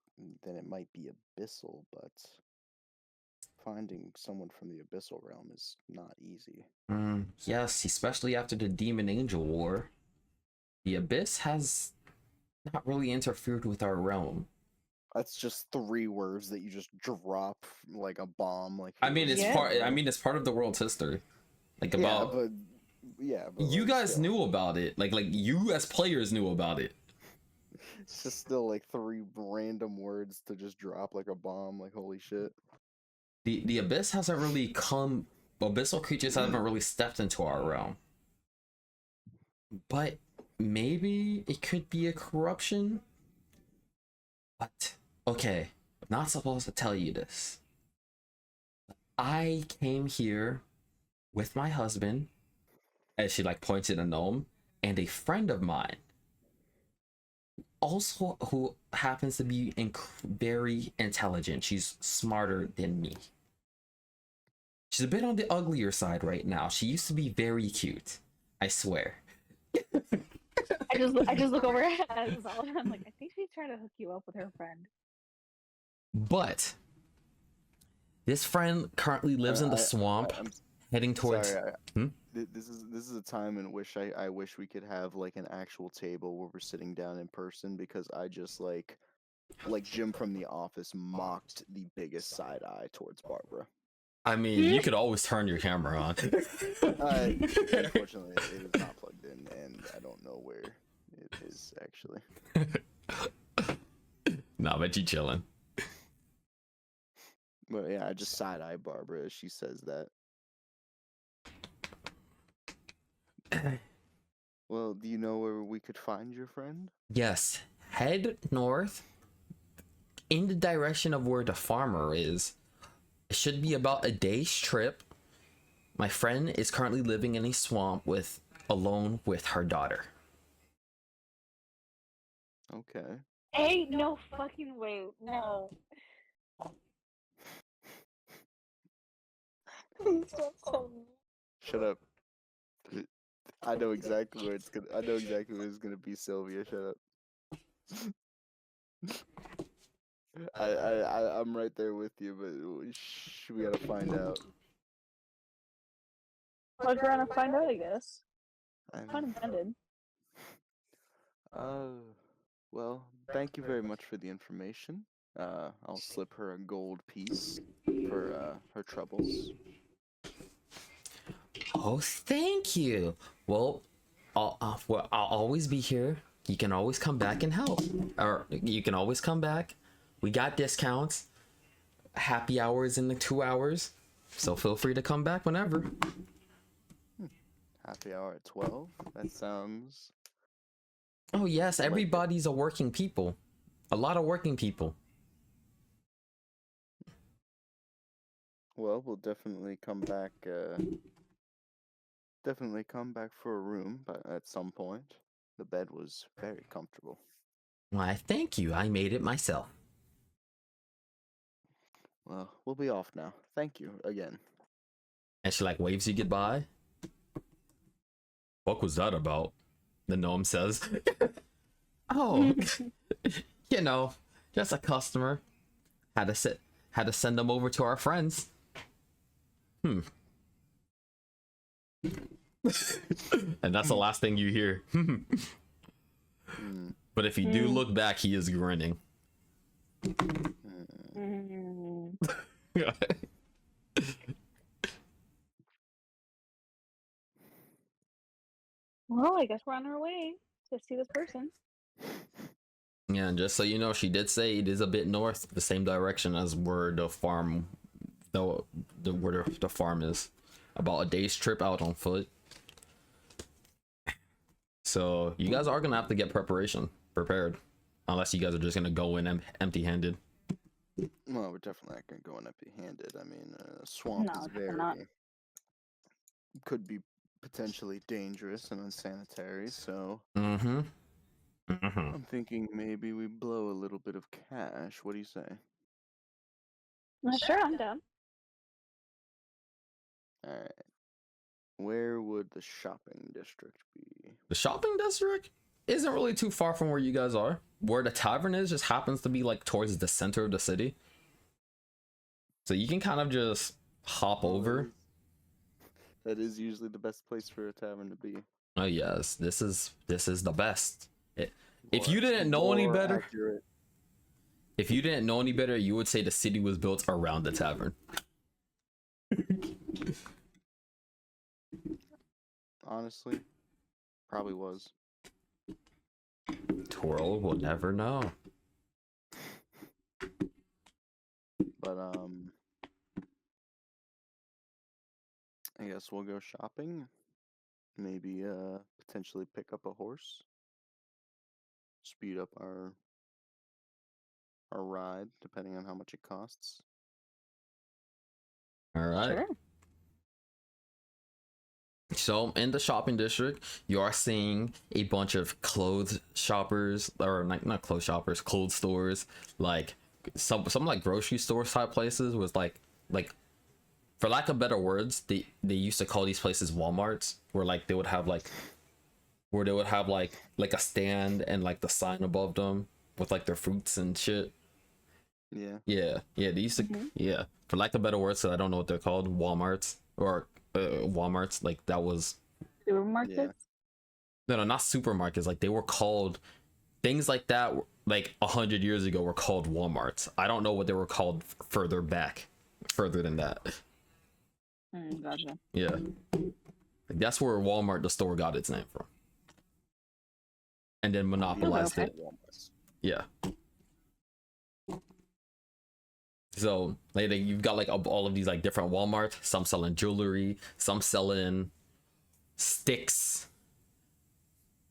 be abyssal, but finding someone from the abyssal realm is not easy. Yes, especially after the Demon Angel War. The Abyss has not really interfered with our realm. That's just three words that you just drop like a bomb. Like I here mean, was it's the Yeah. part. I general. mean, it's part of the world's history. Like Yeah, about but you like guys still, knew about it. Like you as players knew about it. it's just still like three random words to just drop like a bomb. Like holy shit. The Abyss hasn't really come. Abyssal creatures haven't really stepped into our realm. But maybe it could be a corruption. But okay, I'm not supposed to tell you this. I came here with my husband, as she like points at a gnome, and a friend of mine, also who happens to be very intelligent. She's smarter than me. She's a bit on the uglier side right now. She used to be very cute. I swear. I just look over at Zelda. I'm like, I think she's trying to hook you up with her friend. But this friend currently lives in the swamp, I'm heading towards. sorry. Hmm? This is a time in which I wish we could have like an actual table where we're sitting down in person because I just like Jim from The Office mocked the biggest side eye towards Barbara. I mean, you could always turn your camera on. Unfortunately, it is not plugged in, and I don't know where it is actually. Nah, but you chilling. But yeah, I just side eye Barbara as she says that. Well, do you know where we could find your friend? Yes, head north in the direction of where the farmer is. It should be about a day's trip. My friend is currently living in a swamp alone with her daughter. Okay. Ain't no fucking way. No. Please don't tell me. Shut up. I know exactly where it's gonna. I know exactly where it's gonna be, Sylvia. Shut up. I'm right there with you, but we gotta find out. We're gonna find out, I guess. I Pun mean, intended. well, thank you very much for the information. I'll slip her a gold piece for her troubles. Oh, thank you. Well, I'll always be here. You can always come back and help, or you can always come back. We got discounts, happy hours in the 2 hours, so feel free to come back whenever. Happy hour at 12. That sounds. Oh yes, I like that. everybody's a working people. A lot of working people. Well, we'll definitely come back. Definitely come back for a room, but at some point, the bed was very comfortable. Why, thank you. I made it myself. Well, we'll be off now. Thank you again. And she like waves you goodbye. What was that about? The gnome says. Oh, you know, just a customer. Had to send them over to our friends. And that's the last thing you hear. But if you do look back, he is grinning. Well, I guess we're on our way to see this person. Yeah, and just so you know, she did say it is a bit north, the same direction as where the farm, where the farm is. About a day's trip out on foot. So you guys are gonna have to get prepared, unless you guys are just gonna go in empty-handed. Well, we're definitely not gonna go in empty-handed. I mean, swamp No, is definitely not. could be potentially dangerous and unsanitary. So I'm thinking maybe we blow a little bit of cash. What do you say? Sure, I'm down. All right. Where would the shopping district be? The shopping district isn't really too far from where you guys are. Where the tavern is just happens to be like towards the center of the city. So you can kind of just hop over. That is usually the best place for a tavern to be. Oh yes, this is the best. If you didn't know any better, accurate. if you didn't know any better, you would say the city was built around the tavern. Honestly, probably was. Twirl will never know. But I guess we'll go shopping. Maybe potentially pick up a horse. Speed up our ride, depending on how much it costs. All right. Sure. So in the shopping district, you are seeing a bunch of clothes shoppers, or not clothes shoppers, clothes stores, like some like grocery store type places with like for lack of better words, they used to call these places Walmarts, where like they would have like a stand and like the sign above them with like their fruits and shit. Yeah. Yeah, they used to yeah. For lack of better words, so I don't know what they're called, Walmarts or Walmarts, like that was Supermarkets? Yeah. no, not supermarkets, like they were called things like that, like 100 years ago were called Walmarts. I don't know what they were called further than that. Gotcha. Yeah, like, that's where Walmart the store got its name from, and then monopolized Okay. it. Yeah. So like you've got like all of these like different Walmarts, some selling jewelry, some selling sticks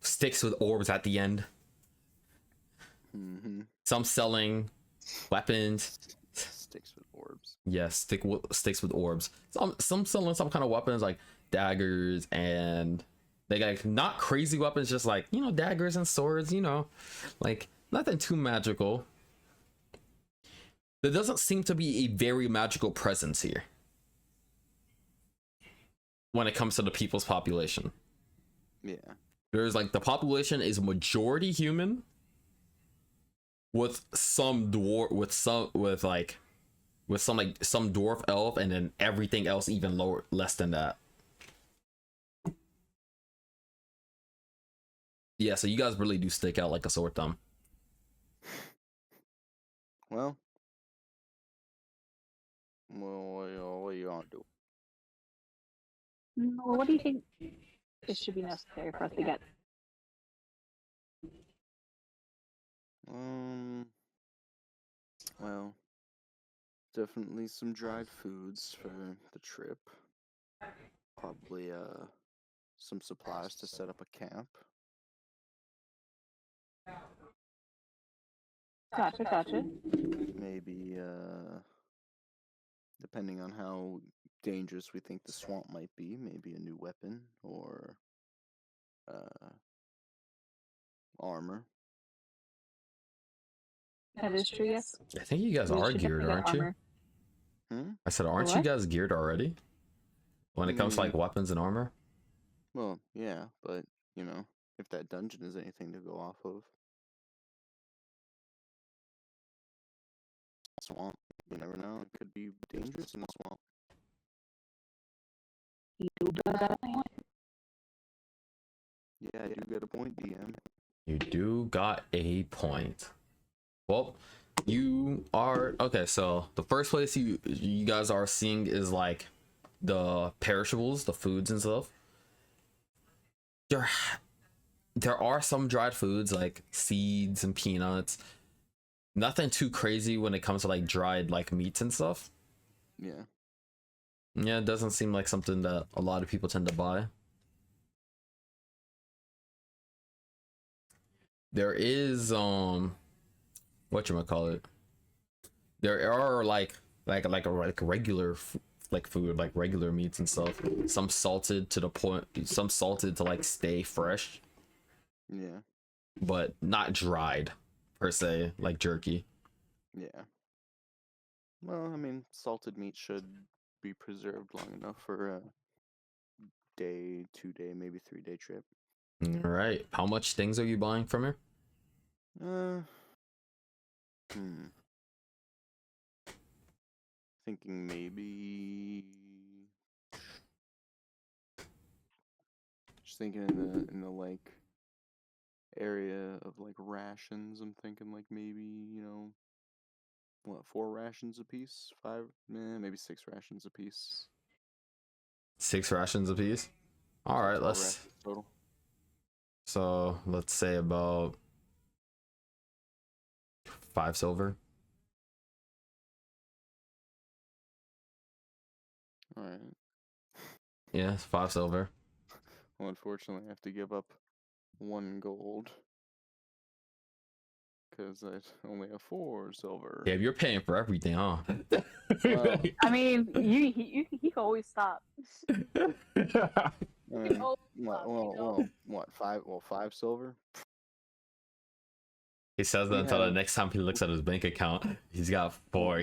with orbs at the end, some selling weapons. Sticks with orbs. Yeah, sticks with orbs. Some selling some kind of weapons like daggers, and they got not crazy weapons, just like, you know, daggers and swords, you know, like nothing too magical. There doesn't seem to be a very magical presence here when it comes to the people's population. Yeah. There's like the population is majority human with some dwarf with some dwarf elf, and then everything else even lower, less than that. Yeah, so you guys really do stick out like a sore thumb. Well, what you gonna do? Well, what do you think it should be necessary for us to get? Well, definitely some dried foods for the trip. Probably some supplies to set up a camp. Gotcha. Maybe depending on how dangerous we think the swamp might be, maybe a new weapon or armor. That is true, yes. I think you guys We are should geared, definitely get aren't you? armor. I said, aren't you What? guys geared already when it comes to like weapons and armor? Well, yeah, but you know, if that dungeon is anything to go off of. Swamp, you never know. It could be dangerous in the swamp. You do got a point. Yeah, I do get a point, DM. You do got a point. Well, you are okay. So the first place you guys are seeing is like the perishables, the foods and stuff. There are some dried foods like seeds and peanuts. Nothing too crazy when it comes to like dried like meats and stuff. Yeah. Yeah, it doesn't seem like something that a lot of people tend to buy. There is whatchamacallit, there are like regular like food, like regular meats and stuff, some salted to the point, some salted to like stay fresh, Yeah. but not dried per se, like jerky. Yeah. Well, I mean, salted meat should be preserved long enough for a day, 2 day, maybe 3 day trip. All right, how much things are you buying from here? Uh, hmm. Thinking maybe. Just thinking in the like area of like rations. I'm thinking like maybe, you know, what, 4 rations a piece? Five? Maybe 6 rations a piece. 6 rations a piece. All So right, 12 rations total. so let's say about 5 silver. All right. Yeah, 5 silver. Well, unfortunately, I have to give up 1 gold because I only have 4 silver. Yeah, you're paying for everything, huh? Well, I mean, he can always stop. what, 5? Well, 5 silver. He says that We until the have. next time he looks at his bank account. He's got 4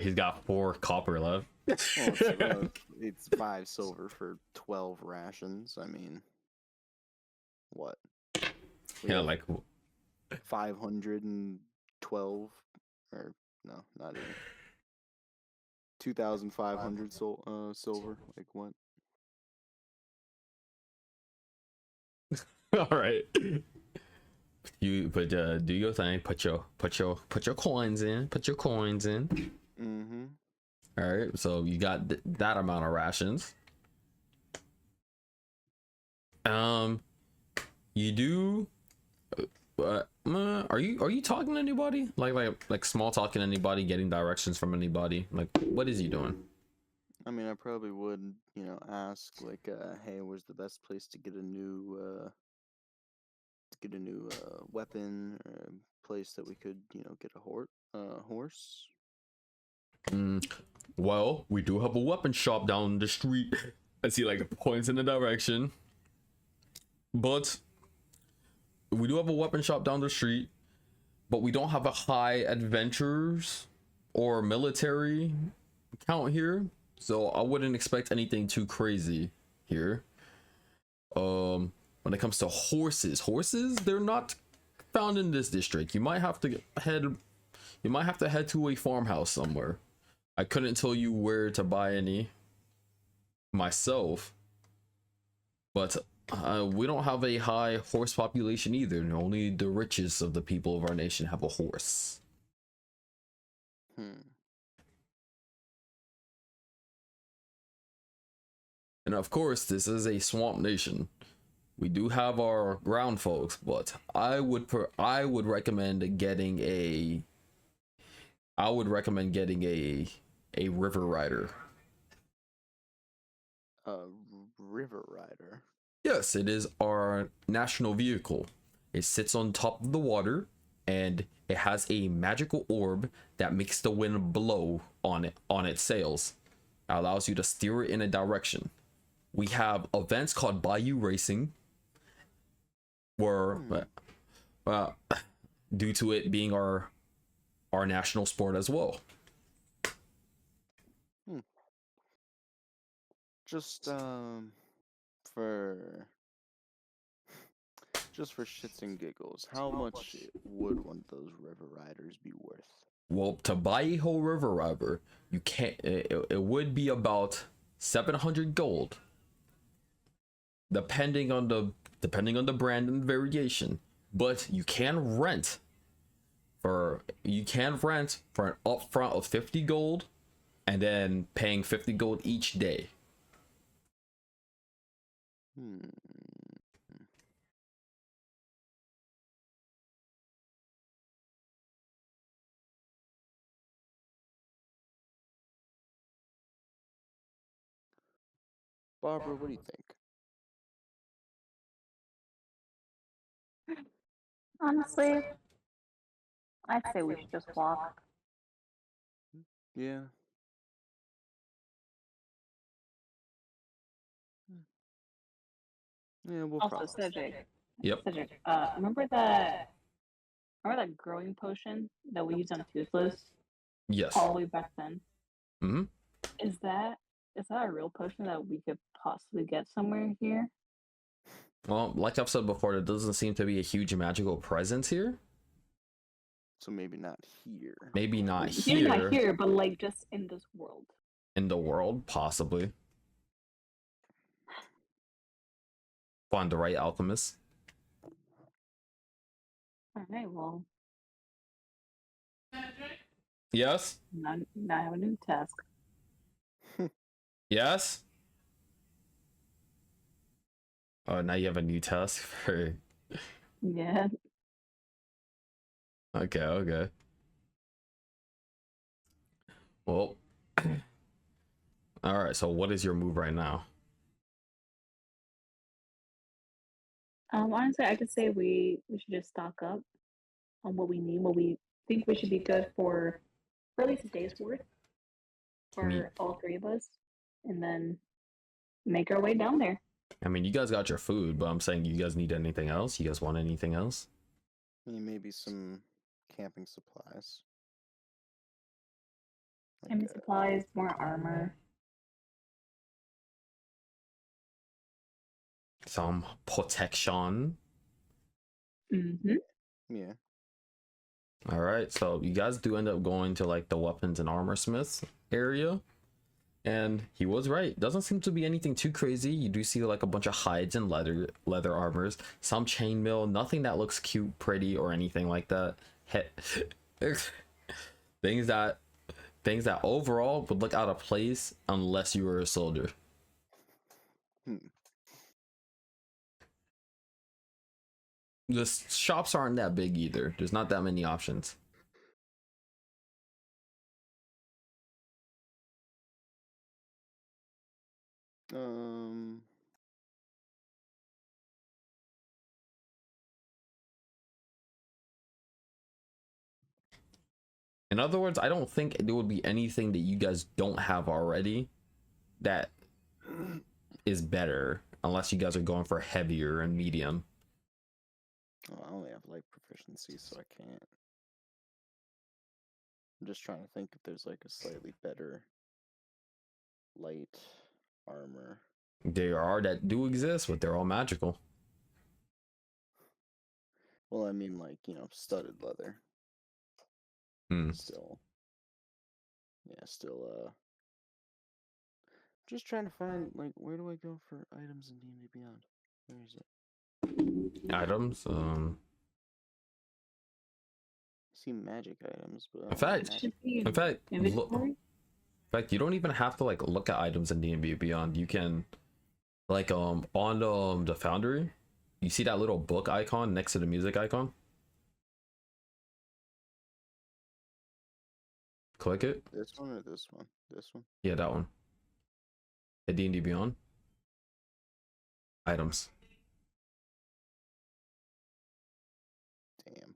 copper left. It's 5 silver for 12 rations. I mean, what? We Yeah, have like 512, or no, not even 2,500 silver. Like what? all right. Do your thing. Put your coins in. Put your coins in. Mm-hmm. All right. So you got that amount of rations. You do. Are you talking to anybody? Like small talking to anybody, getting directions from anybody? Like, what is he doing? I mean, I probably would, you know, ask like, hey, where's the best place to get a new weapon, or a place that we could, you know, get a horse. Well, we do have a weapon shop down the street. I see like points in the direction. But we do have a weapon shop down the street, but we don't have a high adventurers or military count here. So I wouldn't expect anything too crazy here. When it comes to horses, they're not found in this district. You might have to head to a farmhouse somewhere. I couldn't tell you where to buy any myself, but we don't have a high horse population either. Only the richest of the people of our nation have a horse. And of course, this is a swamp nation. We do have our ground folks, but I would recommend getting a river rider. A river rider. Yes, it is our national vehicle. It sits on top of the water, and it has a magical orb that makes the wind blow on its sails. It allows you to steer it in a direction. We have events called Bayou Racing, where due to it being our national sport as well. Just for shits and giggles, how much would one of those river riders be worth? Well, to buy a whole river rider, you can't. It would be about 700 gold, depending on the brand and variation. But you can rent for an upfront of 50 gold, and then paying 50 gold each day. Barbara, what do you think? Honestly, I'd say we should just walk. Yeah. Yeah, we'll Also, process. Cedric. Yep. Cedric, remember that growing potion that we used on Toothless Yes. all the way back then? Mm-hmm. Is that a real potion that we could possibly get somewhere here? Well, like I've said before, there doesn't seem to be a huge magical presence here. So maybe not here. Maybe not Maybe here. not here, but like just in this world. In the world, possibly. Find the right alchemist. All right, well. Yes? Now I have a new task. Yes? Oh, now you have a new task for... Yeah. Okay. Well... Alright, so what is your move right now? Honestly, I could say we should just stock up on what we need, what we think we should be good for at least a day's worth for all three of us, and then make our way down there. I mean, you guys got your food, but I'm saying, you guys need anything else? You guys want anything else? Maybe some camping supplies. Camping supplies, more armor. Some protection. Mm-hmm. Yeah. All right, so you guys do end up going to like the weapons and armor smiths area, and he was right. Doesn't seem to be anything too crazy. You do see like a bunch of hides and leather armors, some chainmail, nothing that looks cute, pretty, or anything like that. things that overall would look out of place unless you were a soldier. The shops aren't that big either. There's not that many options. In other words, I don't think there would be anything that you guys don't have already that is better unless you guys are going for heavier and medium. Oh, I only have light proficiency, so I can't. I'm just trying to think if there's like a slightly better light armor. There are that do exist, but they're all magical. Well, I mean, like, studded leather. Hmm. Still. Yeah, still, just trying to find, like, where do I go for items in D&D Beyond? Where is it? Items. I see magic items, but I In don't fact, know magic. Should be in fact, inventory. in fact, you don't even have to like look at items in D&D Beyond. You can like on the Foundry, you see that little book icon next to the music icon. Click it. This one or this one? This one? Yeah, that one. At D&D Beyond. Items. Damn.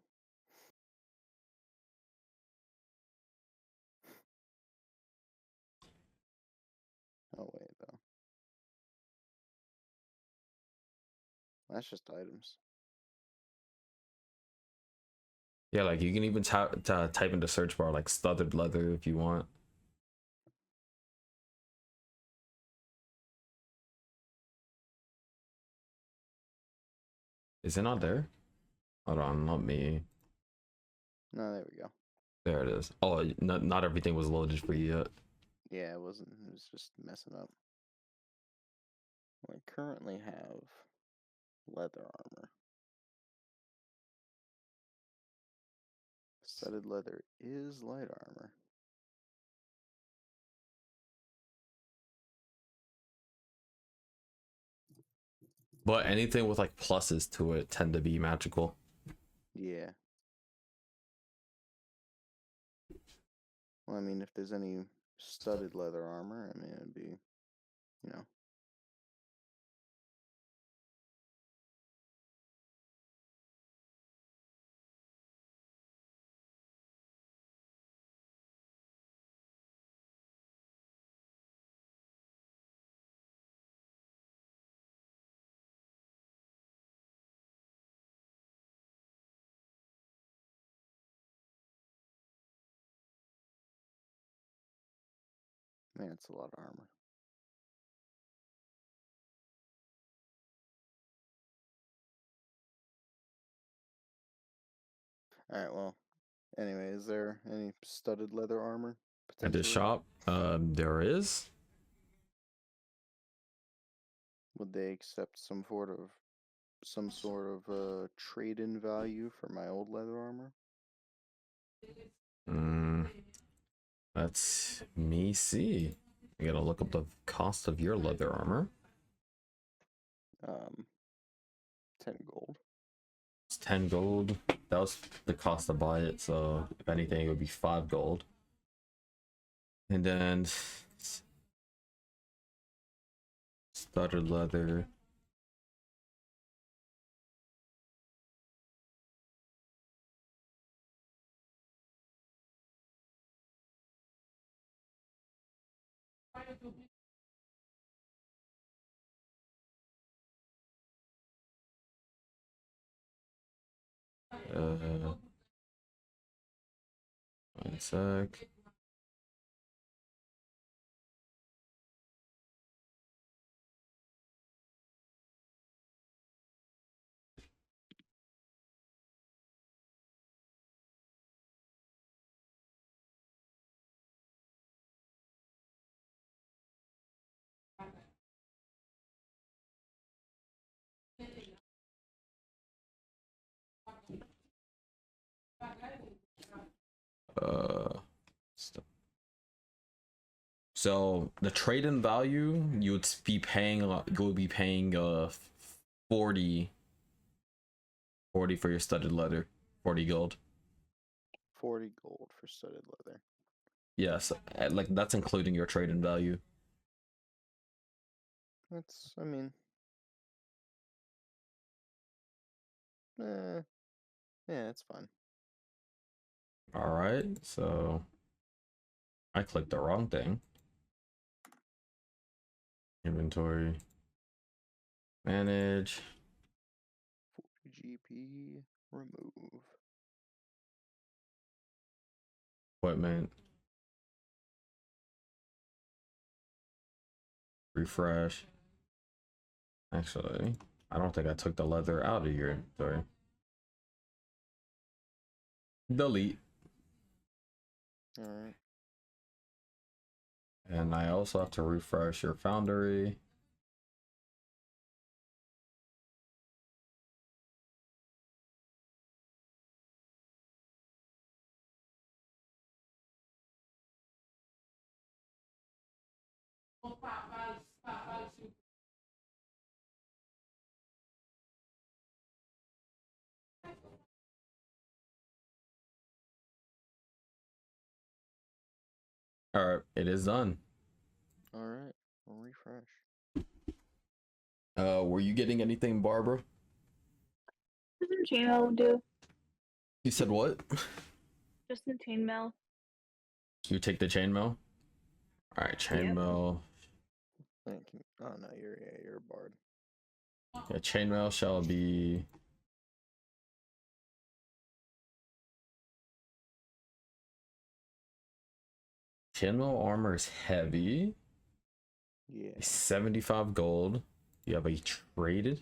Oh, wait, though. That's just items. Yeah, like you can even type into search bar like studded leather if you want. Is it not there? Hold on, not me. No, there we go. There it is. Oh, not everything was loaded for you yet. Yeah, it wasn't. It was just messing up. Well, I currently have leather armor. Studded leather is light armor. But anything with like pluses to it tend to be magical. Yeah. Well, I mean, if there's any studded leather armor, I mean, it'd be, you know. Man, it's a lot of armor. Alright, well, anyway, is there any studded leather armor? At this Potentially? shop, there is. Would they accept some sort of trade-in value for my old leather armor? Mm, let's me see. I gotta look up the cost of your leather armor. 10 gold. It's 10 gold. That was the cost to buy it, so if anything, it would be 5 gold. And then studded leather. One sec. Uh, so the trade-in value you would be paying, you would be paying 40 for your studded leather, 40 gold. 40 gold for studded leather. Yes, like that's including your trade-in value. That's, I mean, yeah, it's fine. All right, so I clicked the wrong thing. Inventory, manage, 40 GP, remove. equipment, refresh. Actually, I don't think I took the leather out of your inventory. Delete. Alright. And I also have to refresh your foundry. All right, it is done. Alright. I'll refresh. Were you getting anything, Barbara? Just some chainmail will do. You said what? Just some chainmail. You take the chainmail. All right, chainmail. Thank you. Oh no, you're a bard. Yeah, chainmail shall be. Chainmail armor is heavy. Yeah. 75 gold. You have a traded.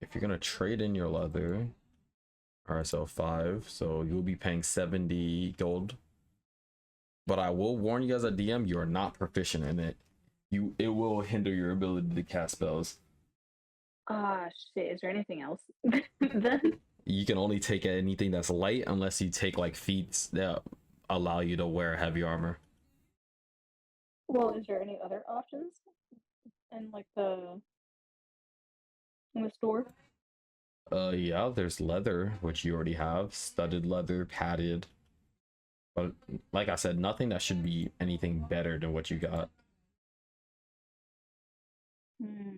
If you're gonna trade in your leather, all right, so 5. So you'll be paying 70 gold. But I will warn you guys at DM, you are not proficient in it. It will hinder your ability to cast spells. Ah, shit. Is there anything else then? You can only take anything that's light unless you take like feats that allow you to wear heavy armor. Well, is there any other options in like in the store? Yeah, there's leather, which you already have, studded leather, padded. But like I said, nothing that should be anything better than what you got. Hmm.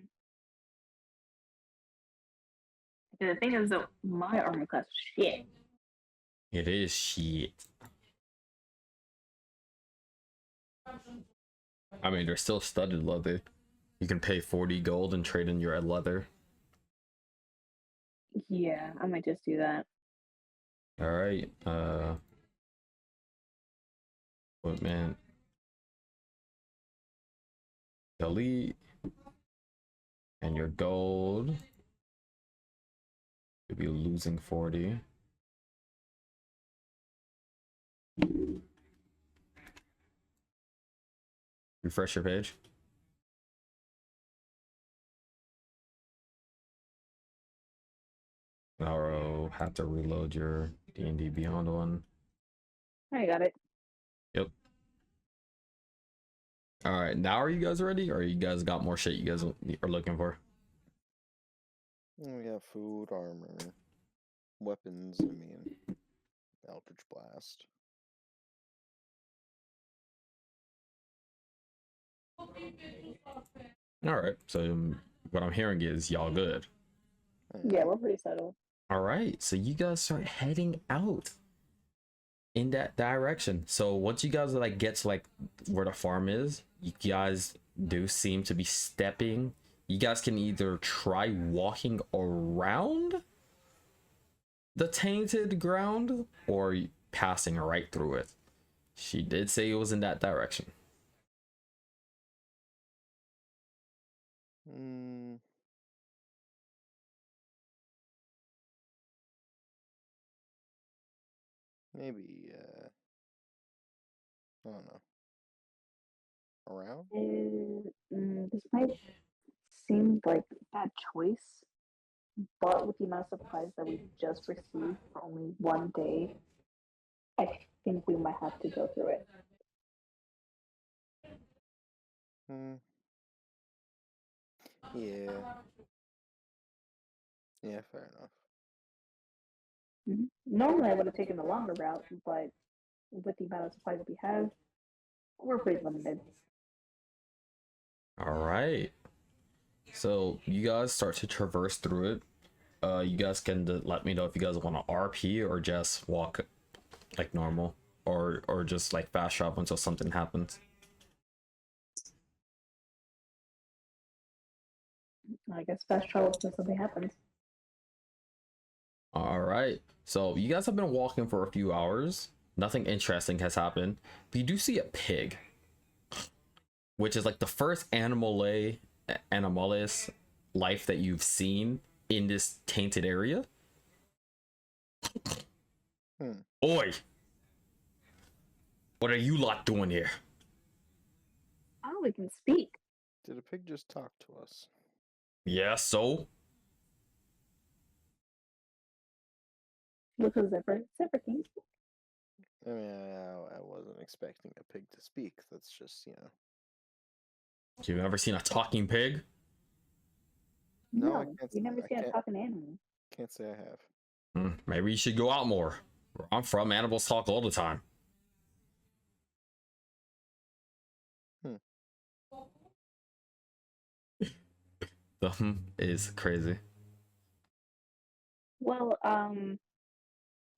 The thing is, though, my armor class is shit. It is shit. I mean, there's still studded leather. You can pay 40 gold and trade in your leather. Yeah, I might just do that. All right. Equipment. Delete. And your gold. You'll be losing 40. Refresh your page. I'll have to reload your D&D Beyond one. I got it. Yep. All right, now are you guys ready, or you guys got more shit you guys are looking for? We got food, armor, weapons. I mean, Eldritch Blast. All right, so what I'm hearing is y'all good. Yeah, we're pretty settled. All right, so you guys start heading out in that direction. So once you guys like get to like where the farm is, you guys do seem to be stepping. You guys can either try walking around the tainted ground or passing right through it. She did say it was in that direction. Mm, maybe. I don't know. Around? This might seem like a bad choice, but with the amount of supplies that we just received for only one day, I think we might have to go through it. Hmm. Yeah. Yeah, fair enough. Normally, I would have taken the longer route, but with the amount of supplies that we have, we're pretty limited. All right. So you guys start to traverse through it. You guys can let me know if you guys want to RP or just walk like normal, or just like fast travel until something happens. I guess fast travel until something happens. All right. So you guys have been walking for a few hours. Nothing interesting has happened. But you do see a pig, which is like the first animalis life that you've seen in this tainted area. Oi! What are you lot doing here? Oh, we can speak. Did a pig just talk to us? Yeah, so? Look at Zipper. Zipper, can you speak? I mean, I wasn't expecting a pig to speak. That's just, you know. You've ever seen a talking pig? No, I No, can't. you never I seen a can't. talking animal. Can't say I have. Maybe you should go out more. Where I'm from, animals talk all the time. The is crazy. Well,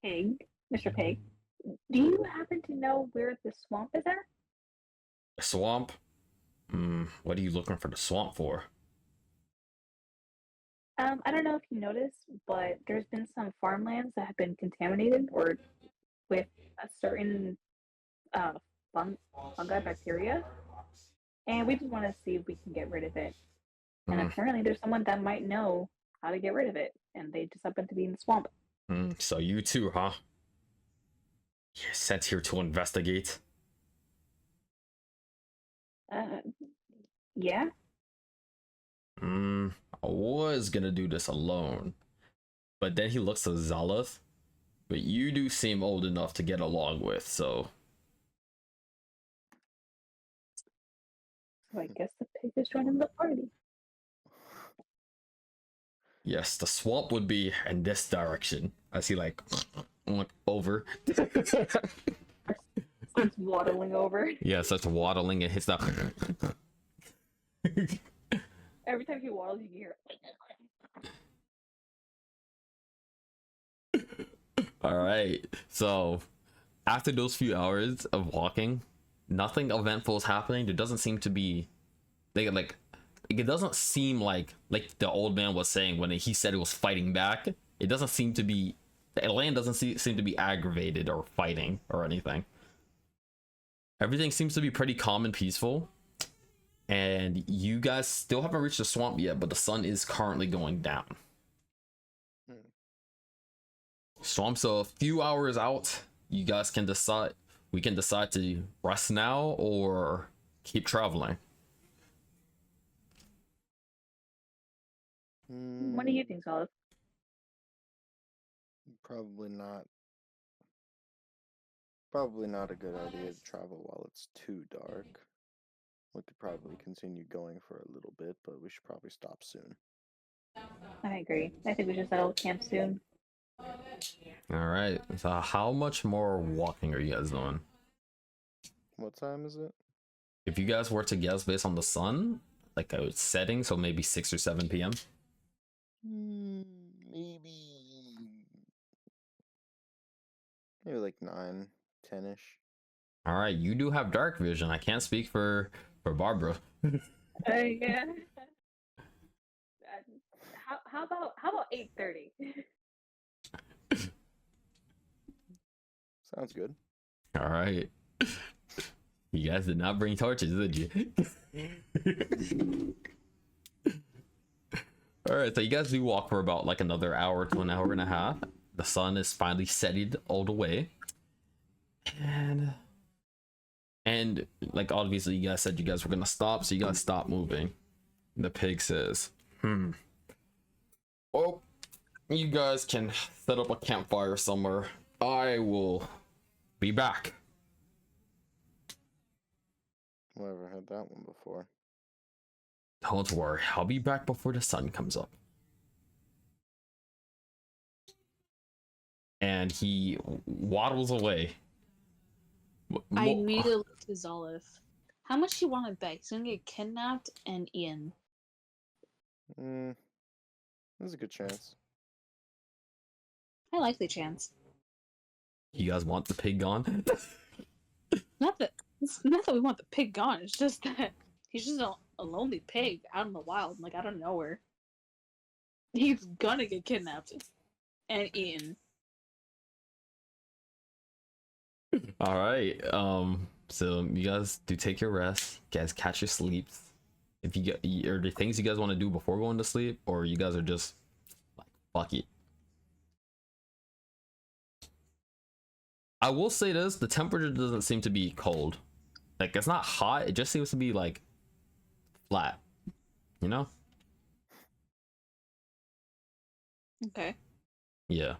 Pig, Mr. Pig, do you happen to know where the swamp is at? A swamp? What are you looking for the swamp for? I don't know if you noticed, but there's been some farmlands that have been contaminated or with a certain uh, fungi bacteria, and we just want to see if we can get rid of it. And apparently, there's someone that might know how to get rid of it, and they just happen to be in the swamp. So you too, huh? You're sent here to investigate. Yeah. I was gonna do this alone, but then he looks at Zaleth. But you do seem old enough to get along with, so. So I guess the pig is joining the party. Yes, the swamp would be in this direction. I see, like, over. It's waddling over. Yeah, starts waddling and hits that. Every time he waddles, you can hear it. All right. So, after those few hours of walking, nothing eventful is happening. There doesn't seem to be, like it doesn't seem like the old man was saying when he said he was fighting back. It doesn't seem to be. The land doesn't seem to be aggravated or fighting or anything. Everything seems to be pretty calm and peaceful. And you guys still haven't reached the swamp yet, but the sun is currently going down. Swamp's a few hours out. You guys can decide. We can decide to rest now or keep traveling. What do you think, Solid? Probably not. Probably not a good idea to travel while it's too dark. We could probably continue going for a little bit, but we should probably stop soon. I agree. I think we should settle camp soon. All right. So how much more walking are you guys doing? What time is it? If you guys were to guess based on the sun, like a setting, so maybe 6 or 7 p.m. Maybe like 9, 10-ish. All right, you do have dark vision. I can't speak for Barbara. Yeah. How about 8:30? Sounds good. All right. You guys did not bring torches, did you? All right, so you guys do walk for about like another hour to an hour and a half. The sun is finally setting all the way. And like obviously you guys said you guys were gonna stop, so you guys stop moving. The pig says, well, you guys can set up a campfire somewhere. I will be back. Never had that one before. Don't worry, I'll be back before the sun comes up. And he waddles away. I immediately look to Zolith. How much do you want to bet? He's gonna get kidnapped and Ian. There's a good chance. I like the chance. You guys want the pig gone? It's not that we want the pig gone. It's just that he's just a lonely pig out in the wild, like out of nowhere. He's gonna get kidnapped and eaten. All right. So you guys do take your rest. You guys catch your sleeps. If you get, are there things you guys want to do before going to sleep, or you guys are just like, fuck it? I will say this: the temperature doesn't seem to be cold. Like, it's not hot. It just seems to be like flat. You know? Okay. Yeah.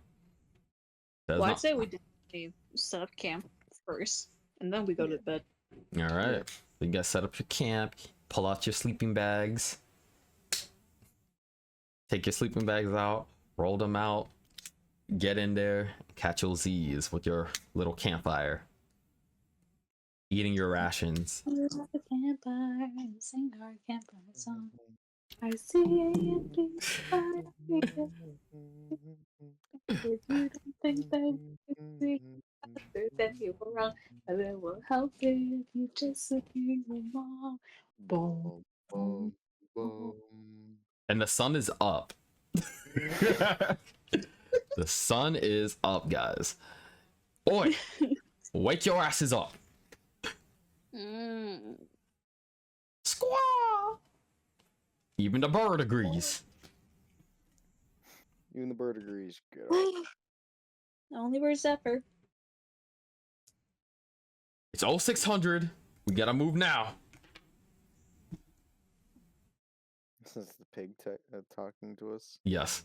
That's Well, I'd not... say we did set up camp first, and then we go to bed. All right. You guys set up your camp. Pull out your sleeping bags. Take your sleeping bags out. Roll them out. Get in there. Catch your Z's with your little campfire. Eating your rations. The campfire, sing our campfire song. I see a empty fire. If you don't think that we then you were wrong, and it will help if you just sing along. Boom, boom, boom. And the sun is up. The sun is up, guys. Oi! Wake your asses up. Squaw! Even the bird agrees. Even the bird agrees. Get up. Only where's Zephyr? It's 0600. We gotta move now. This is the pig talking to us. Yes.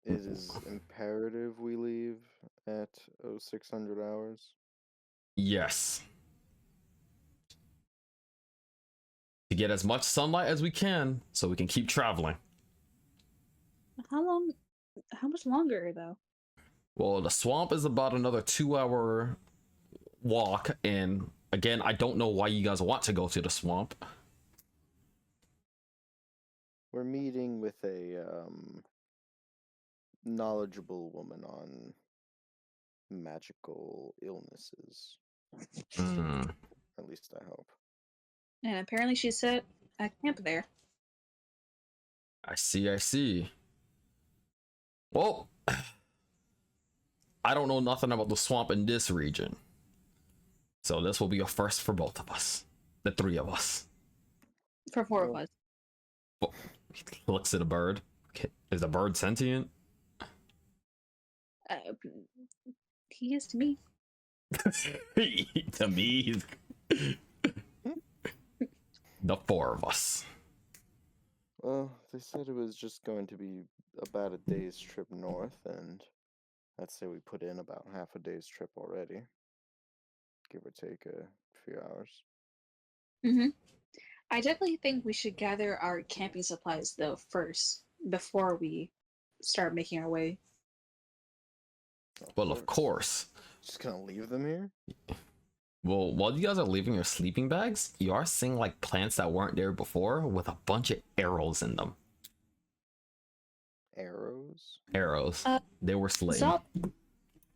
It is imperative we leave at 0600 hours. Yes. To get as much sunlight as we can so we can keep traveling. How much longer though? Well, the swamp is about another 2-hour walk, and again, I don't know why you guys want to go to the swamp. We're meeting with a knowledgeable woman on magical illnesses. At least I hope. And apparently she set a camp there. I see, I see. Well, I don't know nothing about the swamp in this region. So this will be a first for both of us. The three of us. For 4 of us. Well, he looks at a bird. Okay. Is the bird sentient? He is to me. To me, he's... The 4 of us. Well, they said it was just going to be about a day's trip north, and I'd say we put in about half a day's trip already. Give or take a few hours. Mm-hmm. I definitely think we should gather our camping supplies though first before we start making our way. Well, of course. Just gonna leave them here? Well, while you guys are leaving your sleeping bags, you are seeing like plants that weren't there before with a bunch of arrows in them. Arrows? Arrows. They were slain. So,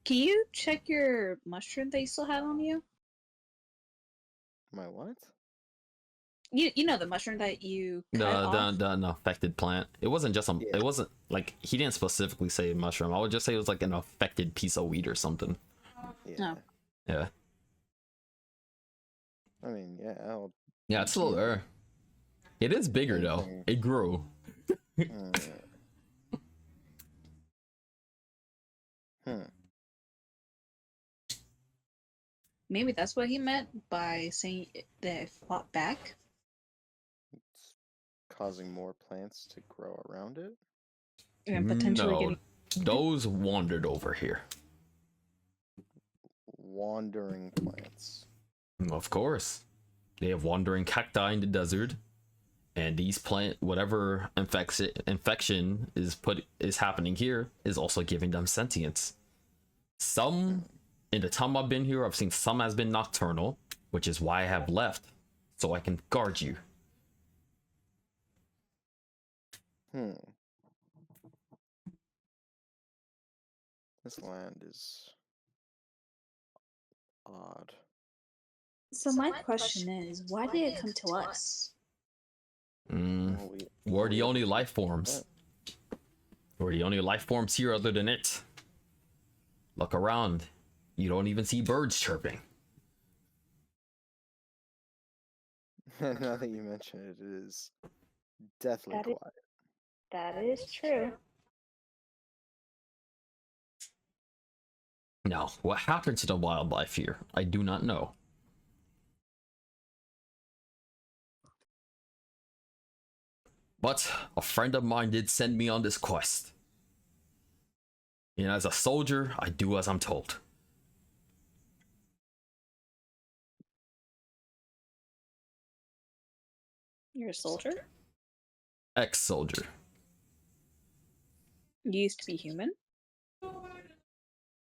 can you check your mushroom that you still have on you? My what? You know the mushroom that you cut off? The affected plant. It wasn't just some. Yeah. It wasn't like he didn't specifically say mushroom. I would just say it was like an affected piece of wheat or something. Yeah. No. Yeah. I mean, yeah, I'll... Yeah, it's still there. It is bigger though. It grew. Maybe that's what he meant by saying that it fought back. It's causing more plants to grow around it? And potentially No, getting... those wandered over here. Wandering plants. Of course. They have wandering cacti in the desert. And these whatever infection is happening here is also giving them sentience. Some, in the time I've been here, I've seen some has been nocturnal, which is why I have left, so I can guard you. This land is odd. So my question is, why did it come to us? Well, We're the have only to life figure forms. that. We're the only life forms here other than it. Look around. You don't even see birds chirping. Now that you mention it, it is deathly That is- quiet. That is true. Now, what happened to the wildlife here? I do not know. But a friend of mine did send me on this quest. And as a soldier, I do as I'm told. You're a soldier? Ex-soldier. You used to be human?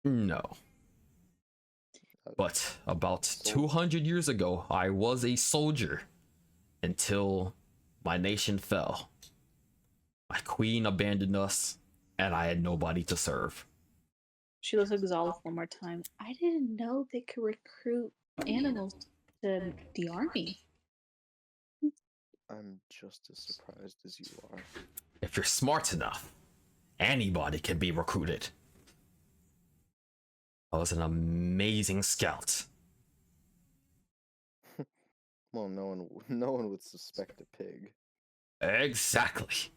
No. But about 200 years ago, I was a soldier until my nation fell. My queen abandoned us, and I had nobody to serve. She looks exhausted one more time. I didn't know they could recruit animals to the army. I'm just as surprised as you are. If you're smart enough, anybody can be recruited. I was an amazing scout. Well, no one would suspect a pig. Exactly.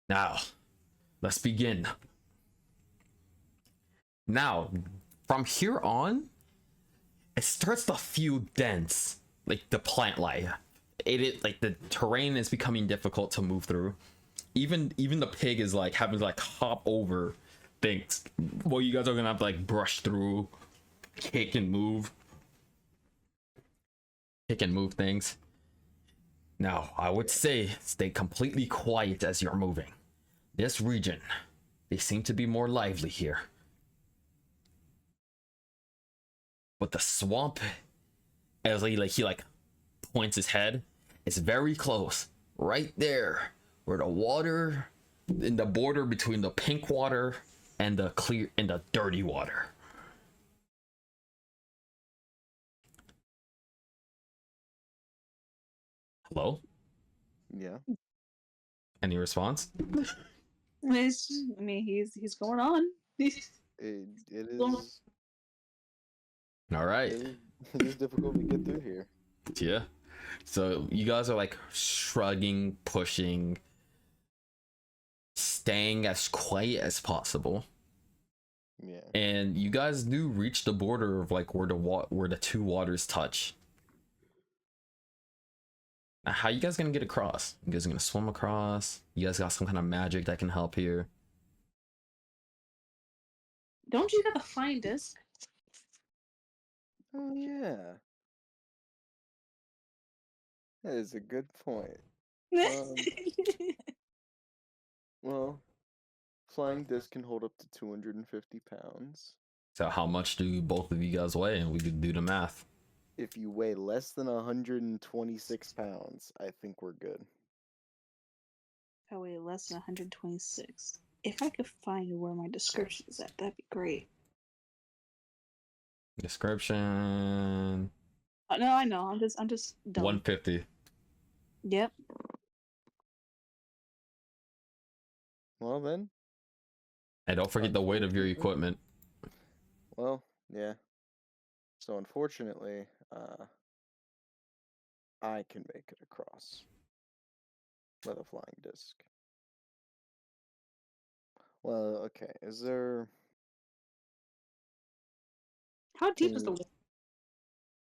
Now, let's begin. Now, from here on, it starts to feel dense, like the plant life. It like the terrain is becoming difficult to move through. Even the pig is like having to like hop over things. Well, you guys are gonna have to like brush through, kick and move things. Now, I would say stay completely quiet as you're moving. This region, they seem to be more lively here. But the swamp, as he points his head, it's very close. Right there, where the water, in the border between the pink water and the clear and the dirty water. Hello? Yeah. Any response? He's going on. It is. All right. It is difficult to get through here. Yeah. So you guys are like shrugging, pushing, staying as quiet as possible. Yeah. And you guys do reach the border of like where the two waters touch. Now, how you guys gonna get across? You guys gonna swim across? You guys got some kind of magic that can help here? Don't you got the flying disc? Oh yeah. That is a good point. Well, flying disc can hold up to 250 pounds. So how much do both of you guys weigh? And we could do the math. If you weigh less than 126 pounds, I think we're good. I weigh less than 126. If I could find where my description is at, that'd be great. Description. No, I know. I'm just dumb. 150. Yep. Well then. And don't forget the weight of your equipment. Well, yeah. So unfortunately, I can make it across with a flying disc. Well, okay. Is there? How deep is the water?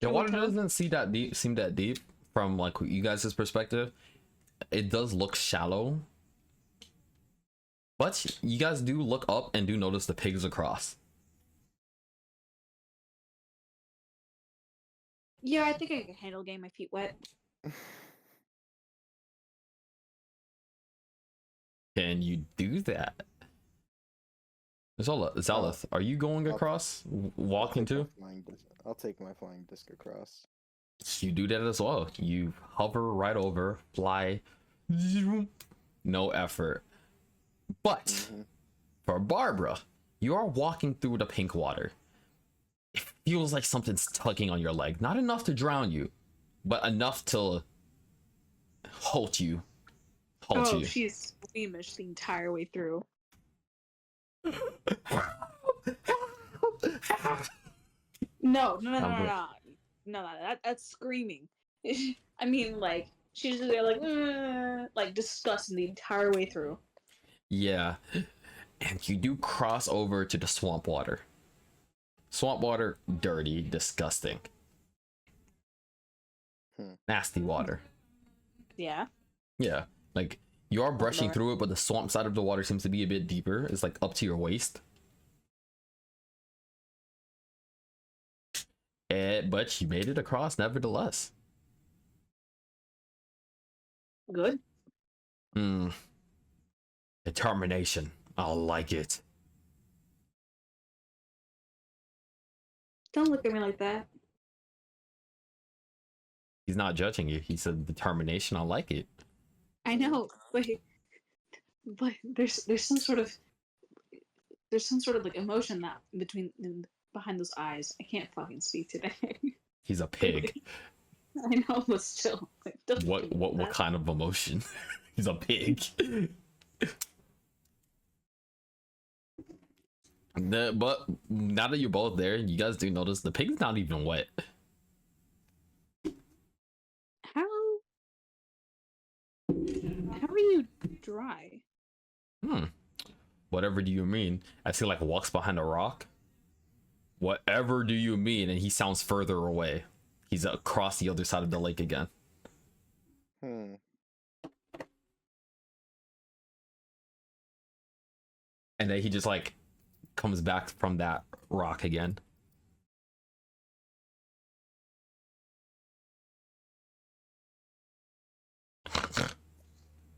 The Can we water tell? doesn't seem that deep from like you guys' perspective. It does look shallow. But you guys do look up and do notice the pigs across. Yeah, I think I can handle getting my feet wet. Can you do that? Zalith, are you going I'll- across? I'll Walking take my too? flying disc- I'll take my flying disc across. You do that as well. You hover right over, fly, zoom, no effort. But Mm-hmm. for Barbara, you are walking through the pink water. It feels like something's tugging on your leg. Not enough to drown you, but enough to halt you. Halt Oh, you. she's squeamish the entire way through. No, no, no, no, no, no, no, no. That's screaming. I mean, like she's just there, like disgusting the entire way through. Yeah, and you do cross over to the swamp water. Swamp water, dirty, disgusting, nasty water. Yeah. Yeah, like you are brushing Lower. through it, but the swamp side of the water seems to be a bit deeper. It's like up to your waist. But you made it across nevertheless. Good. Determination. I like it. Don't look at me like that. He's not judging you. He said determination. I like it. I know, but there's some sort of like emotion that behind those eyes. I can't fucking speak today. He's a pig. I know, but still. Like, don't look at me like What that. kind of emotion? He's a pig. But now that you're both there, you guys do notice the pig's not even wet. How are you dry? Whatever do you mean? I see like walks behind a rock. Whatever do you mean? And he sounds further away. He's across the other side of the lake again. And then he just like comes back from that rock again.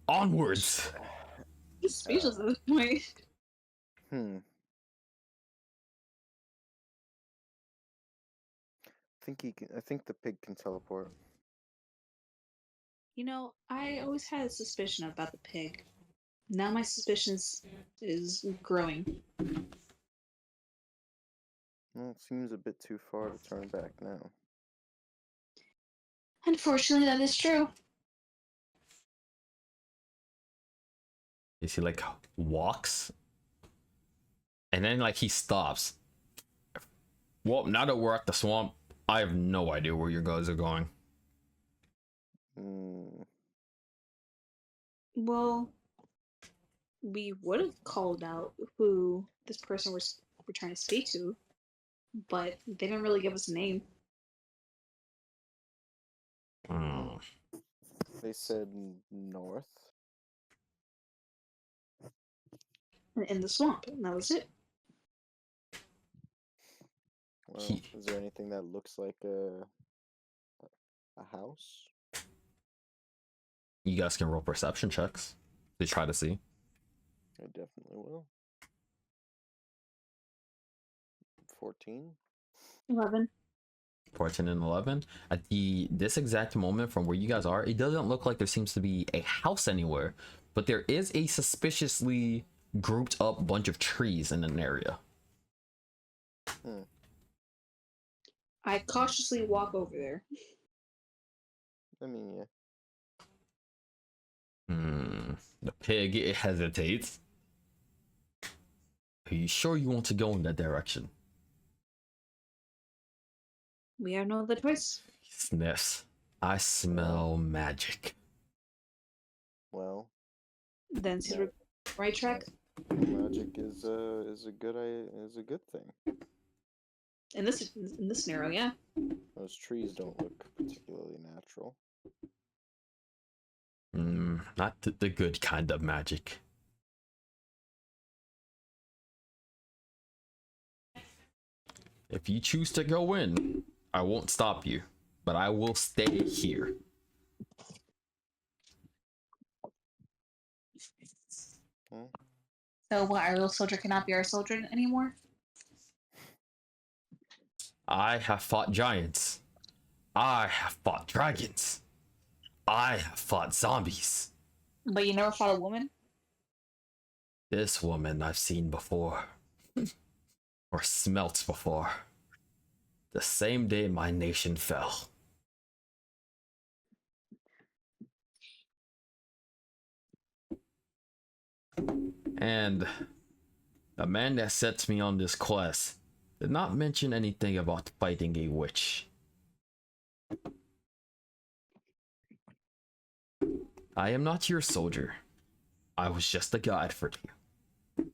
Onwards. He's speechless at this point. I think the pig can teleport. You know, I always had a suspicion about the pig. Now my suspicion is growing. Well, it seems a bit too far to turn back now. Unfortunately, that is true. You see, like walks, and then like he stops. Well, now that we're at the swamp, I have no idea where you guys are going. Well, we would have called out who this person we're trying to speak to, but they didn't really give us a name. They said north. In the swamp, and that was it. Well, is there anything that looks like a house? You guys can roll perception checks to try to see. I definitely will. 14. 11. 14 and 11. At this exact moment from where you guys are, it doesn't look like there seems to be a house anywhere, but there is a suspiciously grouped up bunch of trees in an area. I cautiously walk over there. I mean, yeah. The pig hesitates. Are you sure you want to go in that direction? We have no other choice. He sniffs. I smell magic. Well, Then she's right track. magic is a good thing. In this scenario, yeah. Those trees don't look particularly natural. Not the good kind of magic. If you choose to go in, I won't stop you, but I will stay here. So what, our little soldier cannot be our soldier anymore? I have fought giants. I have fought dragons. I have fought zombies. But you never fought a woman? This woman I've seen before. Or smelt before. The same day my nation fell. And the man that sets me on this quest did not mention anything about fighting a witch. I am not your soldier. I was just a guide for you.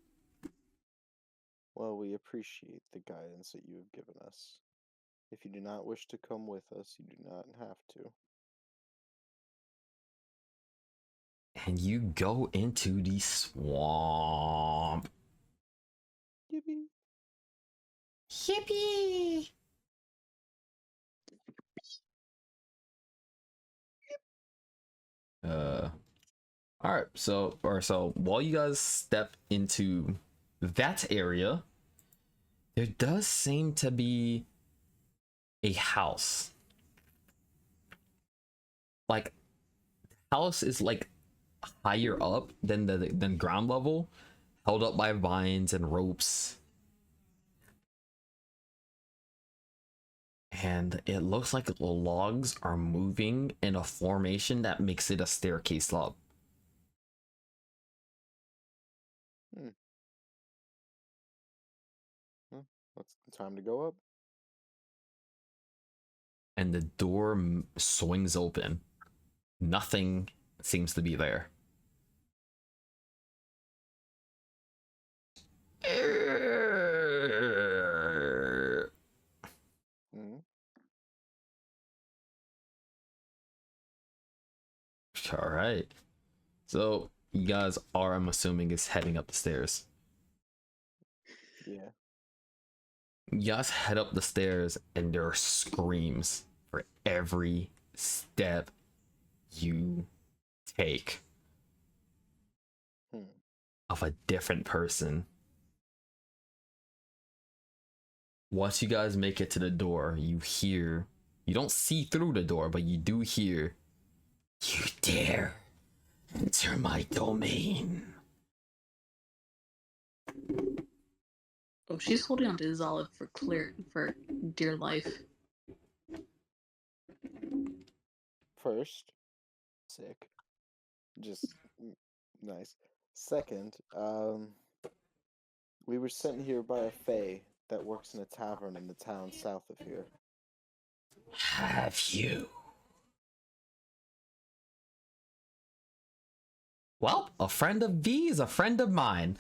Well, we appreciate the guidance that you have given us. If you do not wish to come with us, you do not have to. And you go into the swamp. Yippee. Yippee! All right. So while you guys step into that area, there does seem to be a house. Like, house is like higher up than ground level, held up by vines and ropes. And it looks like the logs are moving in a formation that makes it a staircase up. Well, it's time to go up. And the door swings open. Nothing seems to be there. All right. So you guys are, I'm assuming, is heading up the stairs. Yeah. You guys head up the stairs, and there are screams for every step you take of a different person. Once you guys make it to the door, you hear, you don't see through the door, but you do hear, "You dare enter my domain." Oh, she's holding on to Zala for dear life. First, sick. Just nice. Second, we were sent here by a fae that works in a tavern in the town south of here. Have you? Well, a friend of V is a friend of mine.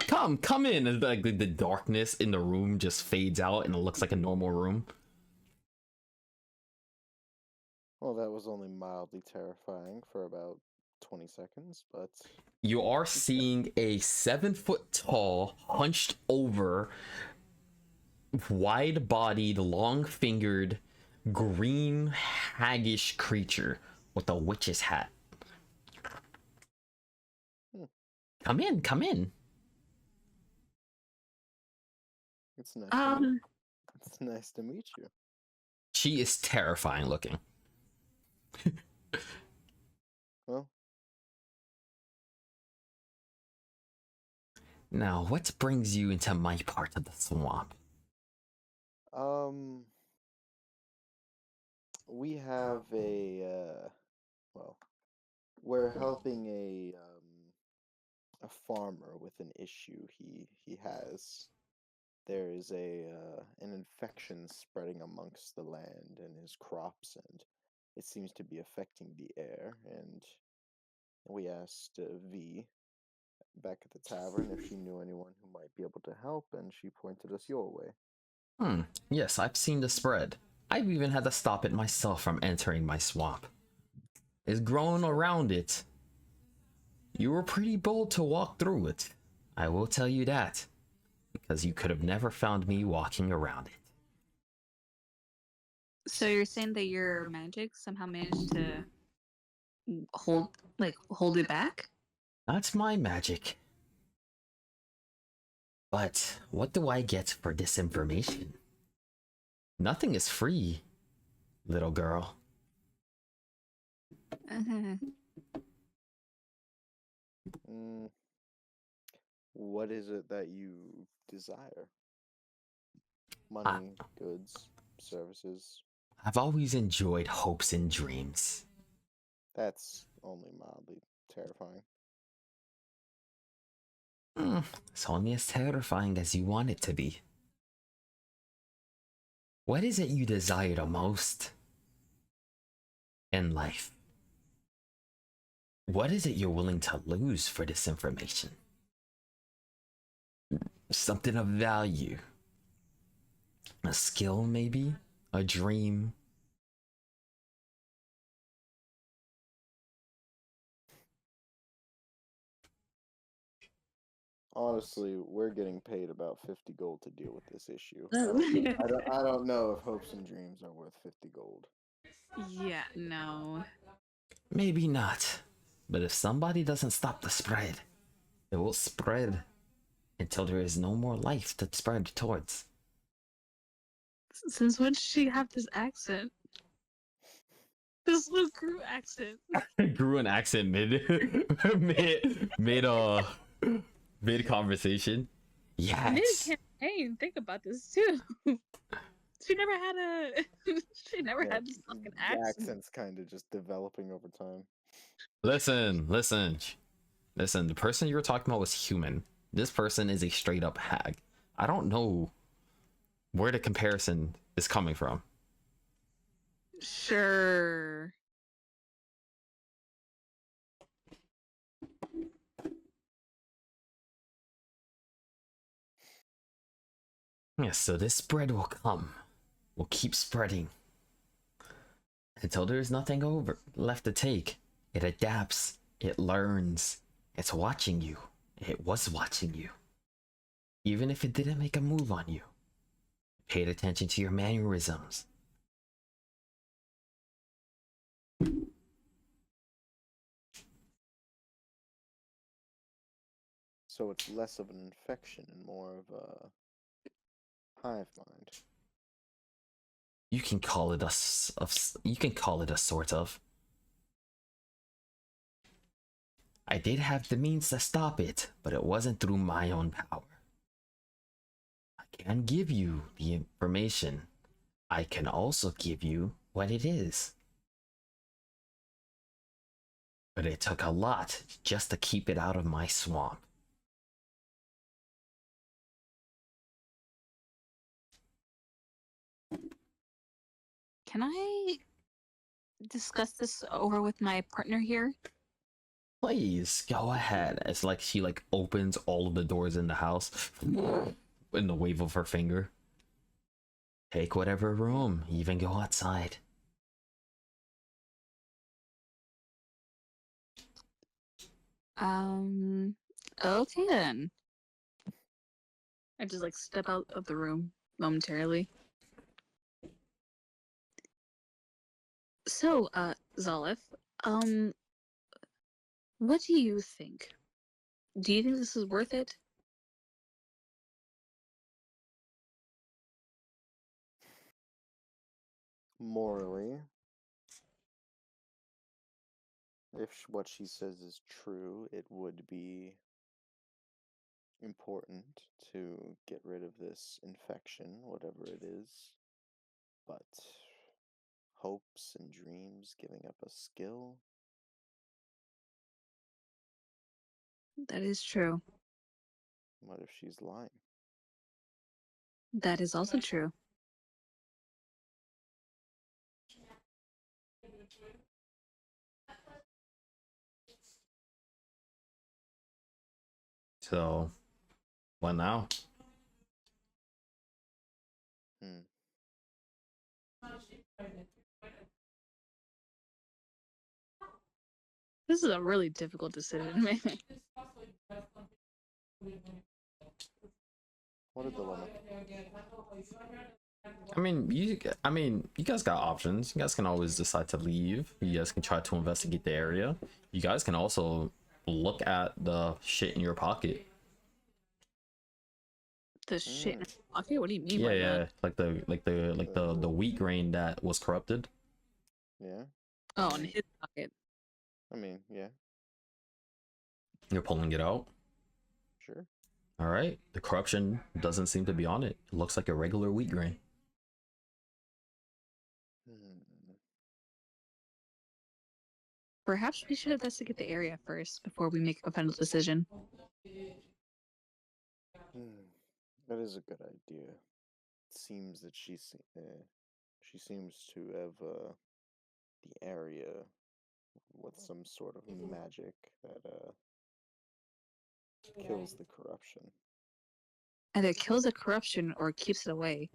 Come in. And like the darkness in the room just fades out and it looks like a normal room. Well, that was only mildly terrifying for about 20 seconds, but You are seeing a 7-foot tall, hunched over, wide bodied, long fingered, green, haggish creature with a witch's hat. Come in, come in. it's nice. It's nice to meet you. She is terrifying looking. Well, Now, what brings you into my part of the swamp? we have well, we're helping a farmer with an issue he has. There is an infection spreading amongst the land and his crops, and it seems to be affecting the air. And we asked V back at the tavern if she knew anyone who might be able to help, and she pointed us your way. Yes, I've seen the spread. I've even had to stop it myself from entering my swamp. It's grown around it. You were pretty bold to walk through it. I will tell you that. Because you could have never found me walking around it. So you're saying that your magic somehow managed to hold it back? That's my magic. But what do I get for this information? Nothing is free, little girl. Mm, what is it that you desire? I, Money, goods, services. I've always enjoyed hopes and dreams. That's only mildly terrifying. It's only as terrifying as you want it to be. What is it you desire the most in life? What is it you're willing to lose for this information? Something of value. A skill, maybe? A dream? Honestly, we're getting paid about 50 gold to deal with this issue. Oh. I don't know if hopes and dreams are worth 50 gold. Yeah, no. Maybe not. But if somebody doesn't stop the spread, it will spread until there is no more life to spread towards. Since when did she have this accent? This little crew accent. Grew an accent mid conversation. Mid Yes. campaign, think about this too. She never had a she never Yeah, had this fucking the accent. accent's kind of just developing over time. Listen. The person you were talking about was human. This person is a straight up hag. I don't know where the comparison is coming from. Sure. Yeah, so this spread will come. Will keep spreading until there's nothing over left to take. It adapts. It learns. It's watching you. It was watching you. Even if it didn't make a move on you. Paid attention to your mannerisms. So it's less of an infection and more of a hive mind. You can call it you can call it a sort of. I did have the means to stop it, but it wasn't through my own power. I can give you the information. I can also give you what it is. But it took a lot just to keep it out of my swamp. Can I discuss this over with my partner here? Please go ahead. It's like she opens all of the doors in the house in the wave of her finger. Take whatever room, even go outside. Okay then. I just step out of the room momentarily. So, Zolif, what do you think? Do you think this is worth it? Morally, if what she says is true, it would be important to get rid of this infection, whatever it is. But hopes and dreams, giving up a skill. That is true. What if she's lying? That is also true. So, what now? Hmm. This is a really difficult decision to make. What a dilemma. I mean, you guys got options. You guys can always decide to leave. You guys can try to investigate the area. You guys can also look at the shit in your pocket. The shit in her pocket? What do you mean Yeah, by yeah, that? like the wheat grain that was corrupted. Yeah. Oh, in his pocket. I mean, yeah, You're pulling it out. sure. All right. The corruption doesn't seem to be on it. It looks like a regular wheat grain. Hmm. Perhaps we should investigate the area first before we make a final decision. Hmm. That is a good idea. It seems that she seems to have the area with some sort of magic that kills the corruption. Either kills the corruption or keeps it away.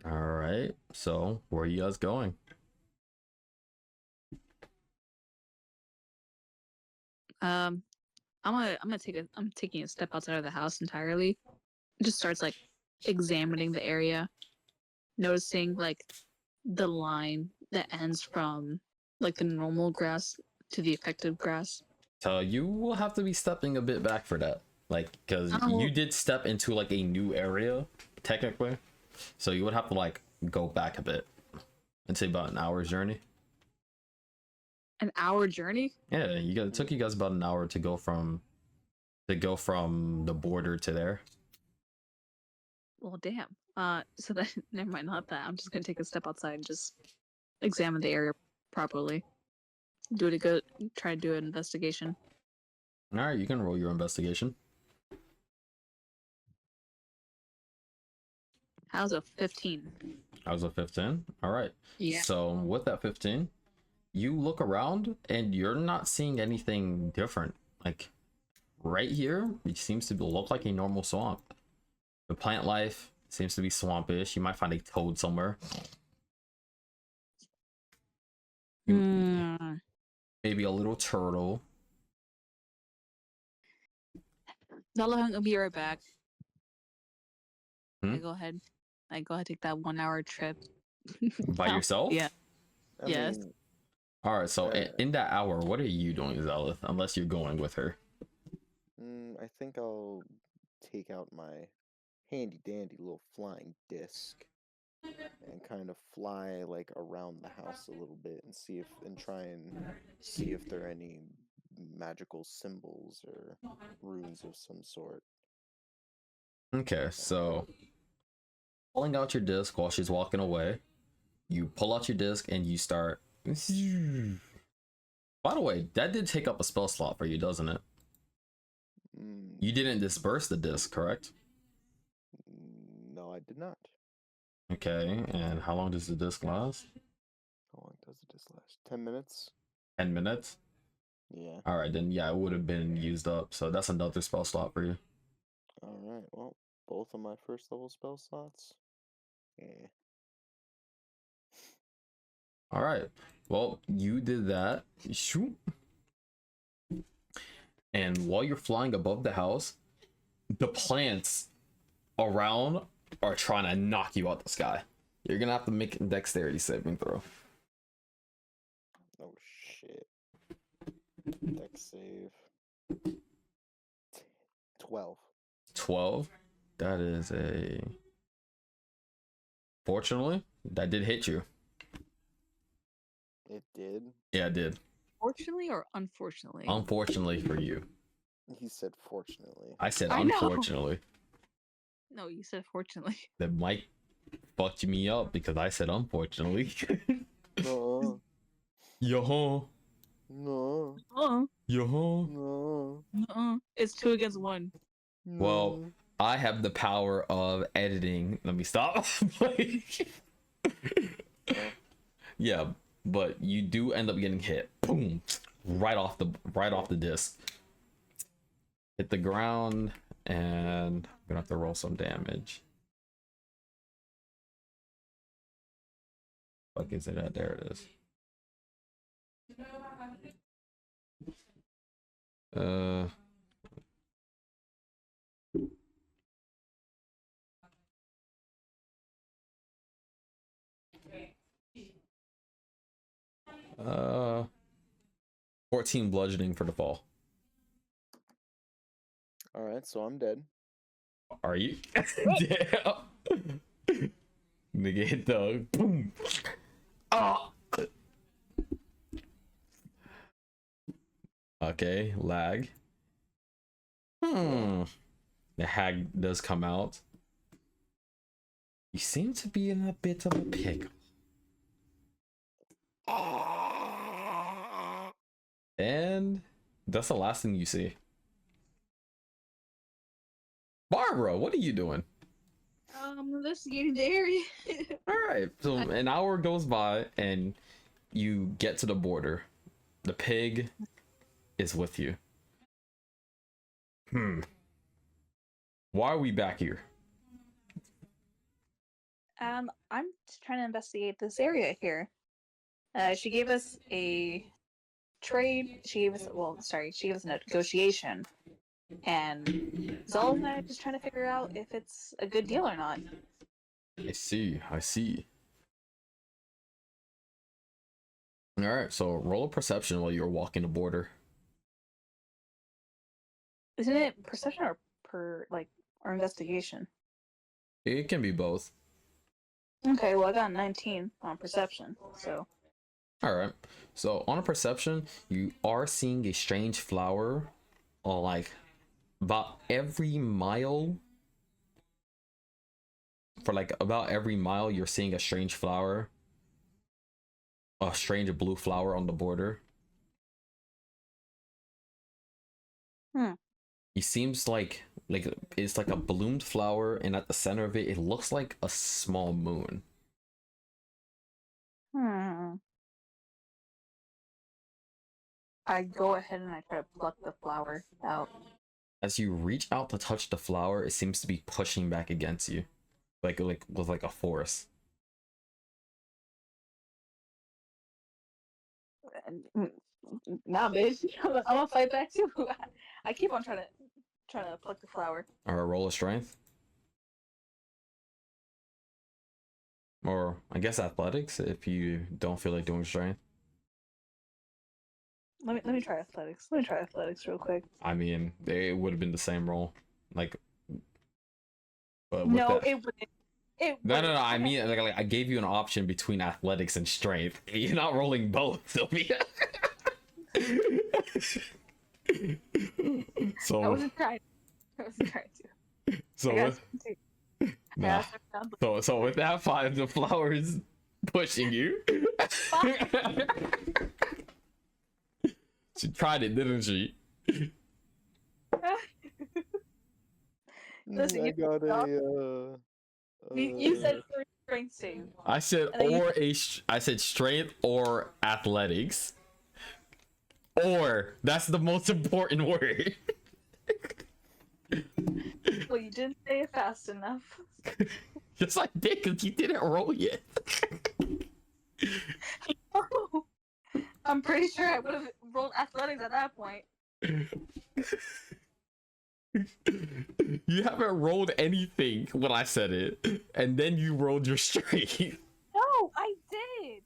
All right. So where are you guys going? I'm taking a step outside of the house entirely. Just starts like examining the area, noticing like the line that ends from like the normal grass to the effective grass. So you will have to be stepping a bit back for that. Like, because Oh. you did step into like a new area, technically. So you would have to like go back a bit. I'd say about an hour's journey. An hour journey? Yeah, it took you guys about an hour to go from the border to there. Well, damn. So that never mind, not that. I'm just gonna take a step outside and just examine the area properly. Try to do an investigation. All right, you can roll your investigation. How's a 15? I was a 15. All right. Yeah. So with that 15, you look around and you're not seeing anything different. Like right here, it seems to look like a normal swamp. The plant life seems to be swampish. You might find a toad somewhere. Hmm. Maybe a little turtle. I'll be right back. Hmm? I go ahead. Take that 1 hour trip. By Oh, yourself? Yeah. I Yes. mean, All right. So in that hour, what are you doing, Zelith? Unless you're going with her. I think I'll take out my handy dandy little flying disc and kind of fly like around the house a little bit and try and see if there are any magical symbols or runes of some sort. Okay. So pulling out your disc while she's walking away, you pull out your disc and you start. By the way, that did take up a spell slot for you, doesn't it? Mm, You didn't disperse the disc, correct? no, I did not. Okay, and how long does the disc last? How long does it just last? 10 minutes? 10 minutes? Yeah. All right, then yeah, it would have been used up. So that's another spell slot for you. Alright, well, both of my first level spell slots? Yeah. All right, well, you did that. Shoot. And while you're flying above the house, the plants around are trying to knock you out the sky. You're gonna have to make a dexterity saving throw. Oh shit. Dex save. 12. 12. That is a. Fortunately, that did hit you. It did? Yeah, it did. Fortunately or unfortunately? Unfortunately for you. He said fortunately. I said I know. unfortunately. No, you said fortunately. That might fucked me up because I said unfortunately. No. Yo, No. yo. No. It's 2 against 1. Well, I have the power of editing. Let me stop. Yeah, but you do end up getting hit. Boom, right off the disc. Hit the ground, and I'm gonna have to roll some damage. Fuck is it at? There it is. Uh. Uh, 14 bludgeoning for the fall. Alright, so I'm dead. Are you? Damn. Nigga hit the boom. Oh. Okay, lag. The hag does come out. You seem to be in a bit of a pickle. And that's the last thing you see. Barbara, what are you doing? Investigating the area. All right, so an hour goes by and you get to the border. The pig is with you. Why are we back here? I'm just trying to investigate this area here. She gave us a trade. She gave us a negotiation, and Zola and I are just trying to figure out if it's a good deal or not. I see. All right, so roll a perception while you're walking the border. Isn't it perception or investigation? It can be both. Okay, well I got a 19 on perception, so. All right, so on a perception, you are seeing a strange flower, like about every mile. For like about every mile, you're seeing a strange flower, a strange blue flower on the border. It seems like it's like a bloomed flower, and at the center of it, it looks like a small moon. I go ahead and I try to pluck the flower out. As you reach out to touch the flower, it seems to be pushing back against you, like with like a force. Nah, bitch. I'm gonna fight back too. I keep on trying to pluck the flower. All right, roll a strength, or I guess athletics if you don't feel like doing strength. Let me try athletics. Let me try athletics real quick. I mean, it would have been the same roll, like. But No, that... it wouldn't. No. I mean, like I gave you an option between athletics and strength. You're not rolling both, Sylvia. So I wasn't trying to. So with, nah. So with that 5, the flower is pushing you. She tried it, didn't she? Listen, I got a. You said for strength save. I said I said strength or athletics. Or that's the most important word. Well, you didn't say it fast enough. Yes, I did, because you didn't roll yet. Oh, I'm pretty sure I would have rolled athletics at that point. You haven't rolled anything when I said it, and then you rolled your strength. No, I did.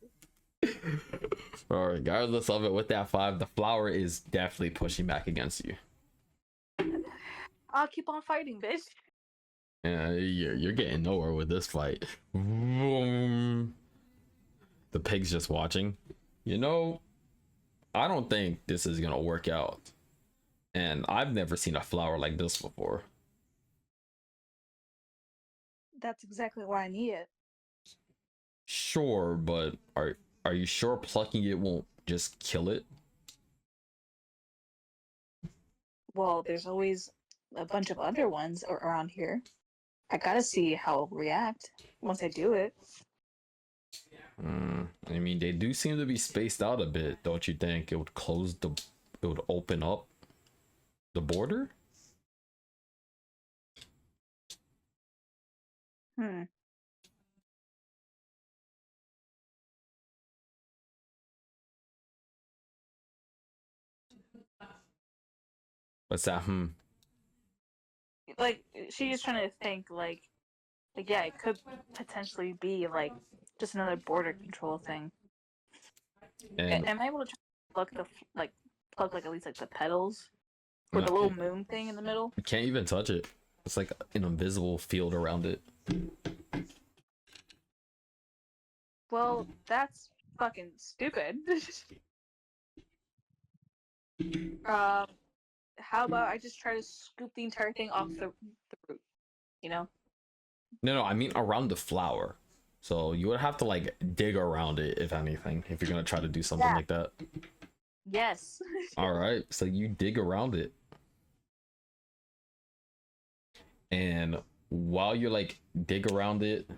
Or regardless of it, with that 5, the flower is definitely pushing back against you. I'll keep on fighting, bitch. Yeah, you're getting nowhere with this fight. The pig's just watching. You know, I don't think this is gonna work out. And I've never seen a flower like this before. That's exactly why I need it. Sure, but are you sure plucking it won't just kill it? Well, there's always a bunch of other ones around here. I gotta see how it'll react once I do it. I mean, they do seem to be spaced out a bit, don't you think? It would open up the border? What's that? Like, she's just trying to think, yeah, it could potentially be, like, just another border control thing. And Am I able to pluck at least, like, the petals? With the little moon thing in the middle? you can't even touch it. It's like an invisible field around it. Well, that's fucking stupid. um, how about I just try to scoop the entire thing off the root? You know? No, I mean around the flower. So you would have to like dig around it, if anything, if you're gonna try to do something Yeah. like that. Yes. All right, so you dig around it, and while you're like dig around it,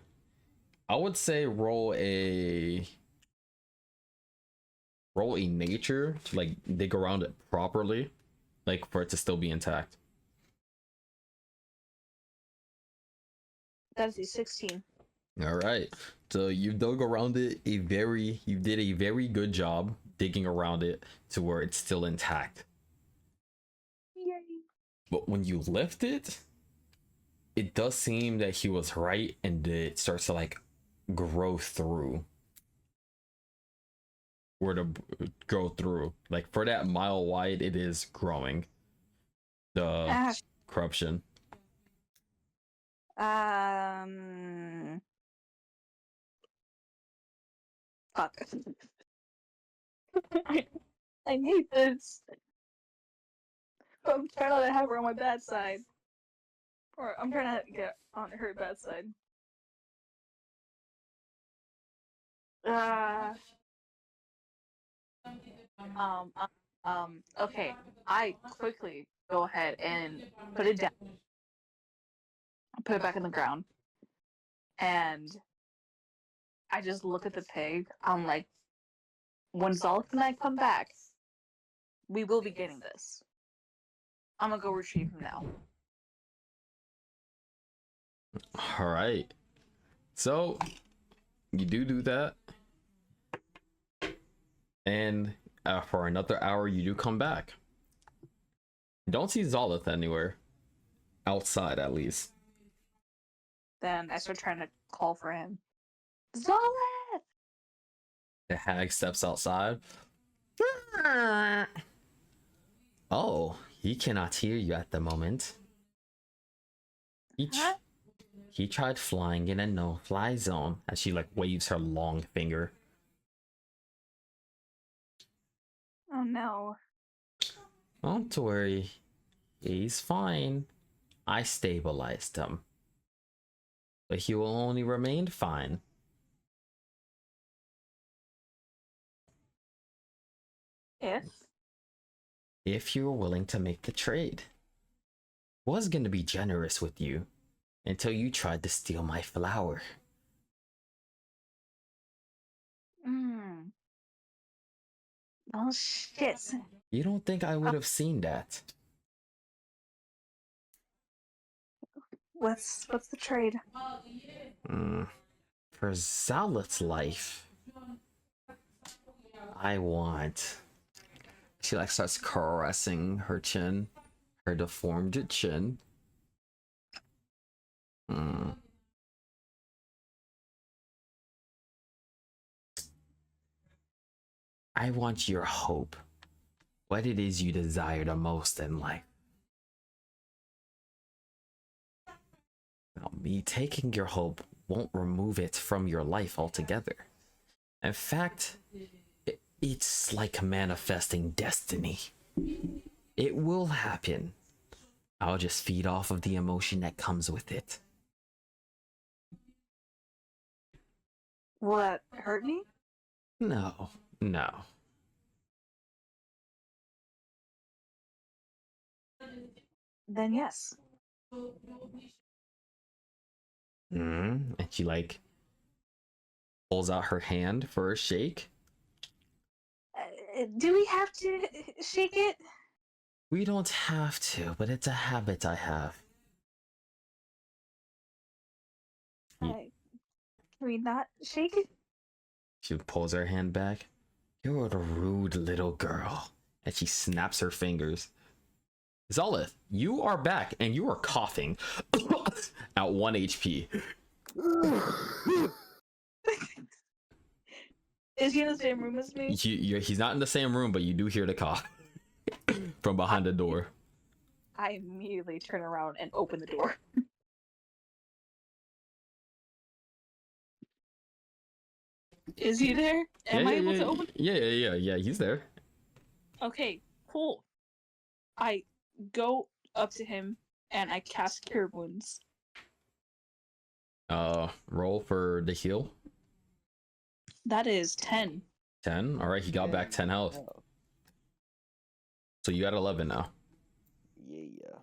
I would say roll a nature to like dig around it properly, like for it to still be intact. That's a 16. All right, so you dug around it you did a very good job digging around it to where it's still intact. Yay. But when you lift it, it does seem that he was right, and it starts to like grow through. Where to go through, like for that mile wide, it is growing. The corruption. Fuck. I hate this. I'm trying not to have her on my bad side. Or I'm trying to get on her bad side. Okay. I quickly go ahead and put it down. Put it back in the ground. And I just look at the pig. I'm like, when Zolk and I come back, we will be getting this. I'm gonna go retrieve him now. All right, so you do that, and for another hour you do come back. You don't see Zolith anywhere outside, at least. Then I start trying to call for him. Zolith! The hag steps outside. Oh, he cannot hear you at the moment. He tried flying in a no-fly zone, as she like waves her long finger. Oh no. Don't worry, he's fine. I stabilized him, but he will only remain fine. If you're willing to make the trade. Was gonna be generous with you until you tried to steal my flower. Oh shit. You don't think I would have seen that? What's the trade? For Zalith's life, I want. She like starts caressing her chin, her deformed chin. I want your hope. What it is you desire the most in life. Now, me taking your hope won't remove it from your life altogether. In fact, it's like manifesting destiny. It will happen. I'll just feed off of the emotion that comes with it. Will that hurt me? No. Then yes. And she like pulls out her hand for a shake. Do we have to shake it? We don't have to, but it's a habit I have. Can we not shake it? She pulls her hand back. You're a rude little girl. And she snaps her fingers. Zolith, you are back and you are coughing at 1 HP. Is he in the same room as me? He's not in the same room, but you do hear the cough from behind the door. I immediately turn around and open the door. Is he there? Am I able to open? Yeah. He's there. Okay, cool. I go up to him and I cast Cure Wounds. Roll for the heal. That is 10. 10. All right, he got back 10 health. Oh, So you got 11 now. yeah.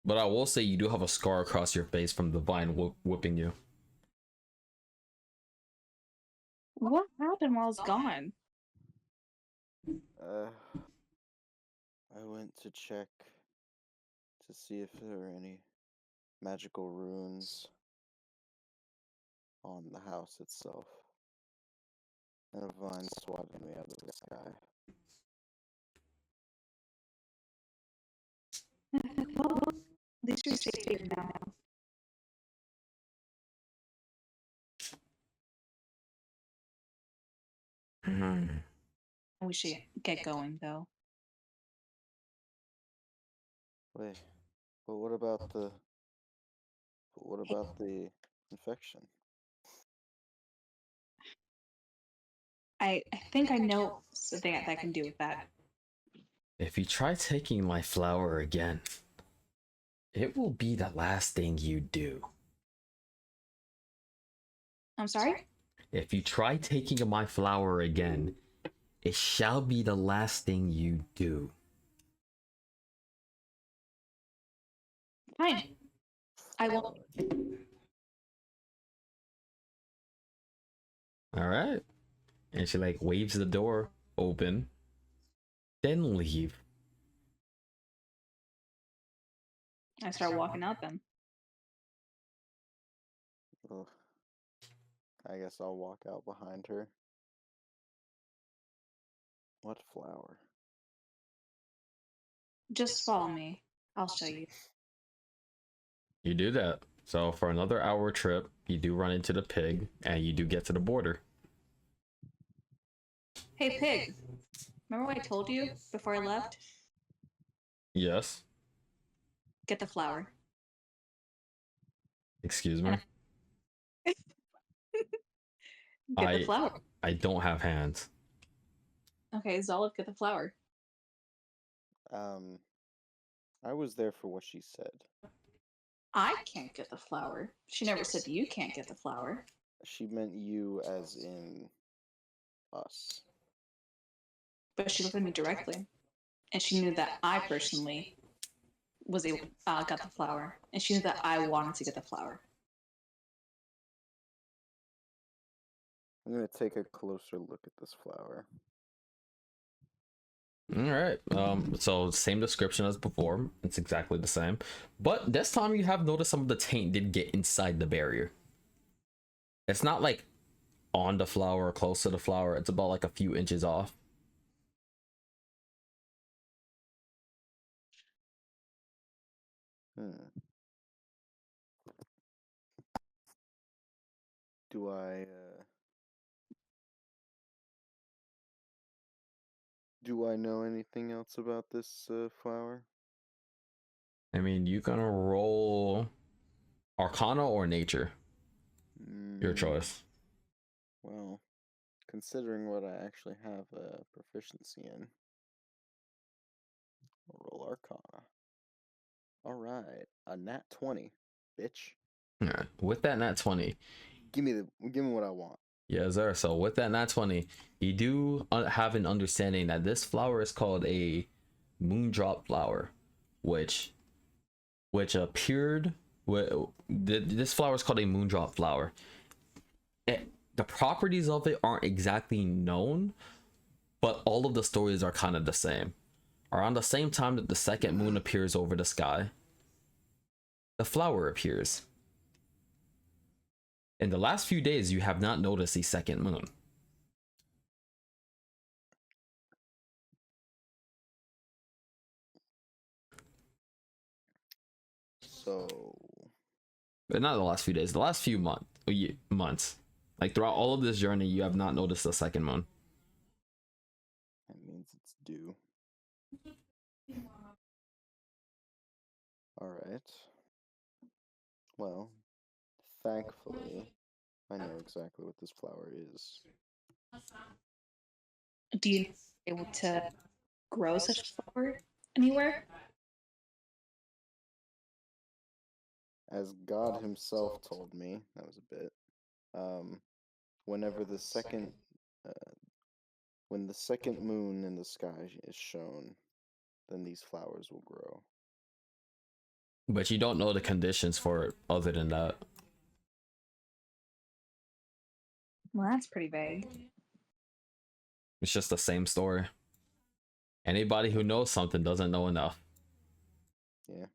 But I will say you do have a scar across your face from the vine whipping you. What happened while it's gone? I went to check to see if there were any magical runes on the house itself. And a vine swatted me out of the sky. Well, at least you're safe now. We should get going though. Wait, but what about the infection? I think I know something that I can do with that. If you try taking my flower again, it will be the last thing you do. I'm sorry? If you try taking my flower again, it shall be the last thing you do. Fine. I won't. All right. And she like waves the door open, then leave. I start walking out then. Ugh. I guess I'll walk out behind her. What flower? Just follow me. I'll show you. You do that. So for another hour trip, you do run into the pig and you do get to the border. Hey, pig. Remember what I told you before I left? Yes. Get the flower. Excuse me. Get the flower. I don't have hands. Okay, Zolif, get the flower. I was there for what she said. I can't get the flower. She never said you can't get the flower. She meant you as in us. But she looked at me directly. And she knew that I personally was able got the flower. And she knew that I wanted to get the flower. I'm gonna take a closer look at this flower. All right. So same description as before. It's exactly the same, but this time you have noticed some of the taint did get inside the barrier. It's not like on the flower or close to the flower. It's about like a few inches off. Do I know anything else about this flower? I mean, you gonna roll Arcana or Nature? Your choice. Well, considering what I actually have a proficiency in, I'll roll Arcana. All right, a nat 20, bitch. Yeah. With that nat 20, Give me what I want. yeah, sir. So with that nat 20, you do have an understanding that this flower is called a moondrop flower, which appeared. This flower is called a moondrop flower. The properties of it aren't exactly known, but all of the stories are kind of the same. Around the same time that the second moon appears over the sky, the flower appears. In the last few days, you have not noticed the second moon. So, But not the last few days, the last few months. Like throughout all of this journey, you have not noticed the second moon. that means it's due. All right. Well, thankfully, I know exactly what this flower is. Do you able to grow such a flower anywhere? As God himself told me, that was a bit. Whenever the second, uh, when the second moon in the sky is shown, then these flowers will grow. But you don't know the conditions for it other than that. Well, that's pretty vague. It's just the same story. Anybody who knows something doesn't know enough. Yeah.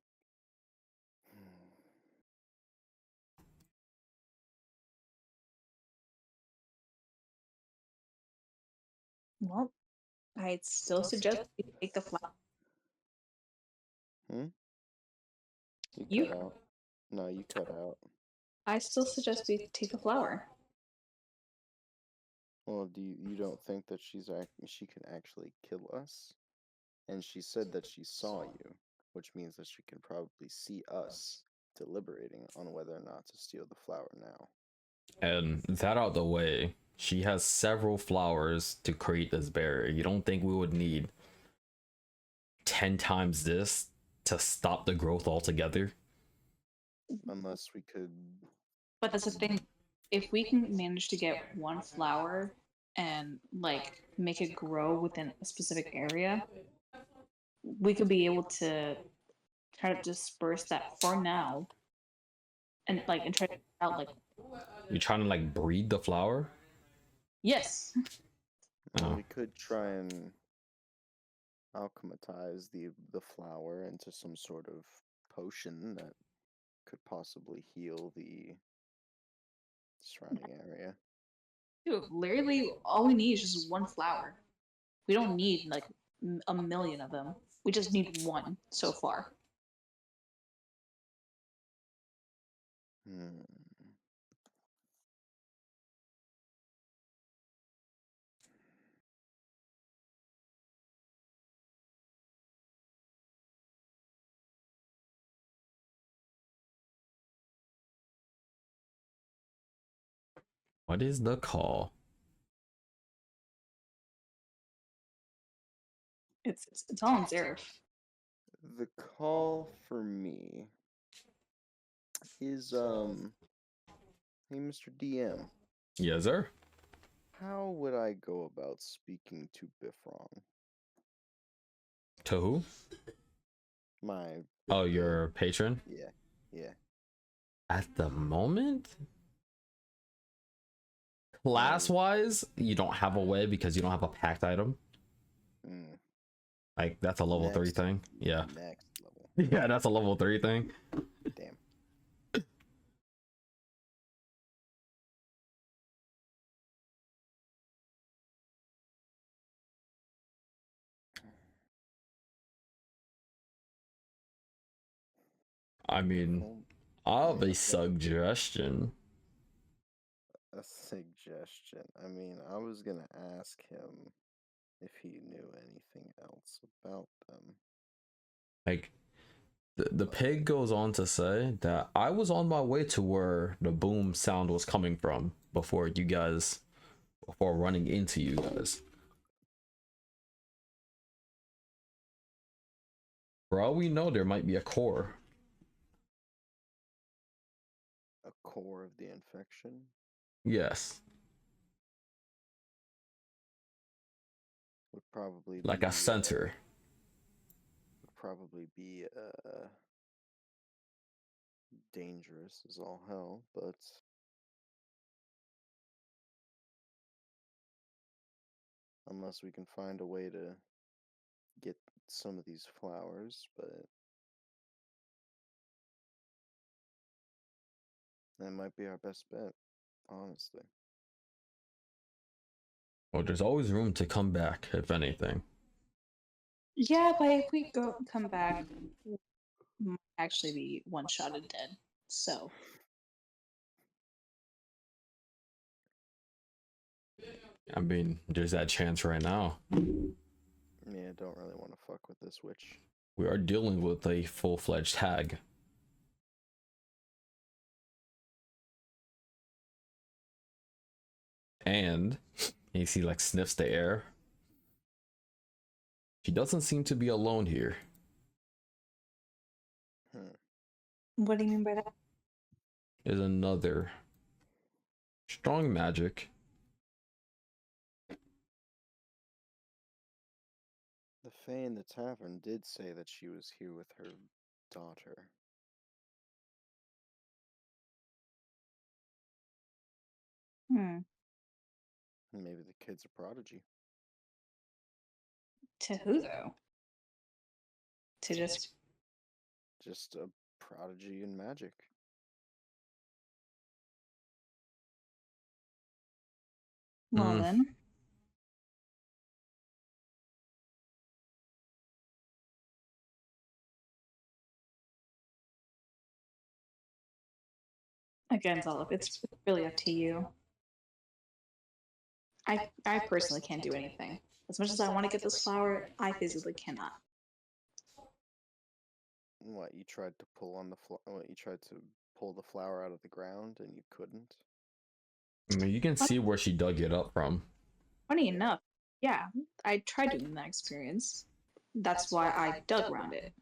Well, I'd still suggest you take the flower. Hmm? You You, cut out. No, you cut out. I still suggest we take the flower. Well, you don't think that she can actually kill us? And she said that she saw you, which means that she can probably see us deliberating on whether or not to steal the flower now. And that out the way, she has several flowers to create this barrier. You don't think we would need 10 times this to stop the growth altogether? Unless we could. But that's the thing. If we can manage to get one flower and like make it grow within a specific area, we could be able to try to disperse that for now, and try to figure out like You're trying to like breed the flower? yes, Oh. We could try and alchemize the flower into some sort of potion that could possibly heal the surrounding area. dude, literally all we need is just one flower. We don't need like a million of them. We just need one so far. Hmm. What is the call? It's all in Zarif. The call for me is hey Mr. DM, Yes, sir. how would I go about speaking to Bifron? To who? My Oh, your patron? yeah, yeah. At the moment? Class wise, you don't have a way because you don't have a packed item. Mm, Like, that's a level 3 next, thing. Yeah. next level. Yeah, that's a level 3 thing. Damn. I mean, Well, I have yeah, a suggestion. a suggestion. I mean, I was gonna ask him if he knew anything else about them. Like, the pig goes on to say that I was on my way to where the boom sound was coming from before running into you guys. For all we know, there might be a core. A core of the infection. Yes, Would probably like be a center. would probably be dangerous as all hell, but unless we can find a way to get some of these flowers, but that might be our best bet, honestly. Well, there's always room to come back, if anything. Yeah, but if we come back, we might actually be one shotted dead. So I mean, there's that chance right now. Yeah, don't really want to fuck with this witch. We are dealing with a full-fledged hag. And you see like sniffs the air. She doesn't seem to be alone here. What do you mean by that? There's another strong magic. The Fae in the tavern did say that she was here with her daughter. Hmm. Maybe the kid's a prodigy. To who though? To just Just a prodigy in magic. well Hmm. then. Again, Zolif, it's really up to you. I personally can't do anything. As much as I want to get this flower, I physically cannot. What, you tried to pull on the what, you tried to pull the flower out of the ground and you couldn't? I mean, you can see where she dug it up from. Funny enough, yeah, I tried doing that experience. That's why I dug around it.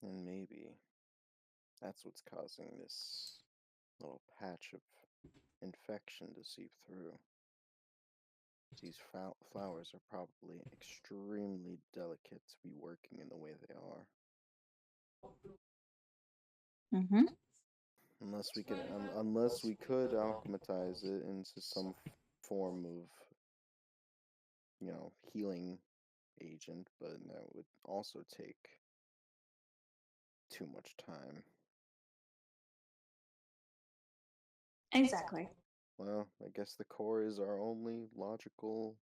And maybe that's what's causing this little patch of infection to seep through. These flowers are probably extremely delicate to be working in the way they are. Mm-hmm. Unless we could alchemize it into some form of, healing agent, but that would also take too much time. Exactly. Well, I guess the core is our only logical,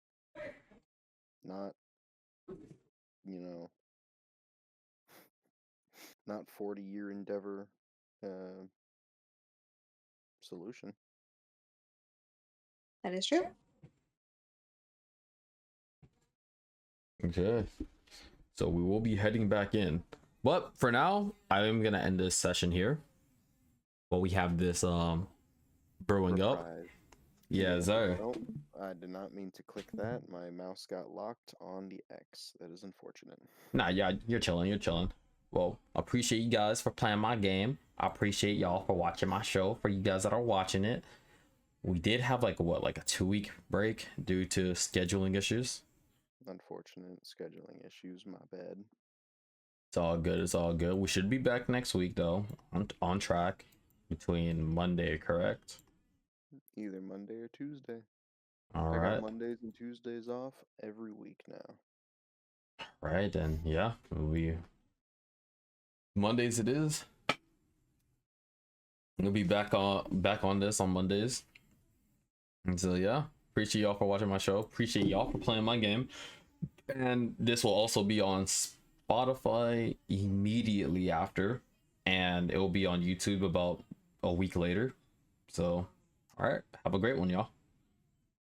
not, you know, not 40-year endeavor solution. That is true. Okay. So we will be heading back in. But for now, I am gonna end this session here. While we have this brewing up. Reprise. Yeah, sir. Oh, I did not mean to click that. My mouse got locked on the X. That is unfortunate. Nah, yeah, you're chilling, you're chilling. Well, I appreciate you guys for playing my game. I appreciate y'all for watching my show. For you guys that are watching it, we did have like a 2-week break due to scheduling issues. Unfortunate scheduling issues, my bad. It's all good, it's all good. We should be back next week though, on track between Monday, correct? Either Monday or Tuesday. All I right. got Mondays and Tuesdays off every week now. Right, and yeah, we Mondays it is. We'll be back on this on Mondays. And so yeah, appreciate y'all for watching my show. Appreciate y'all for playing my game. And this will also be on Spotify immediately after, and it will be on YouTube about a week later. So, all right, have a great one, y'all.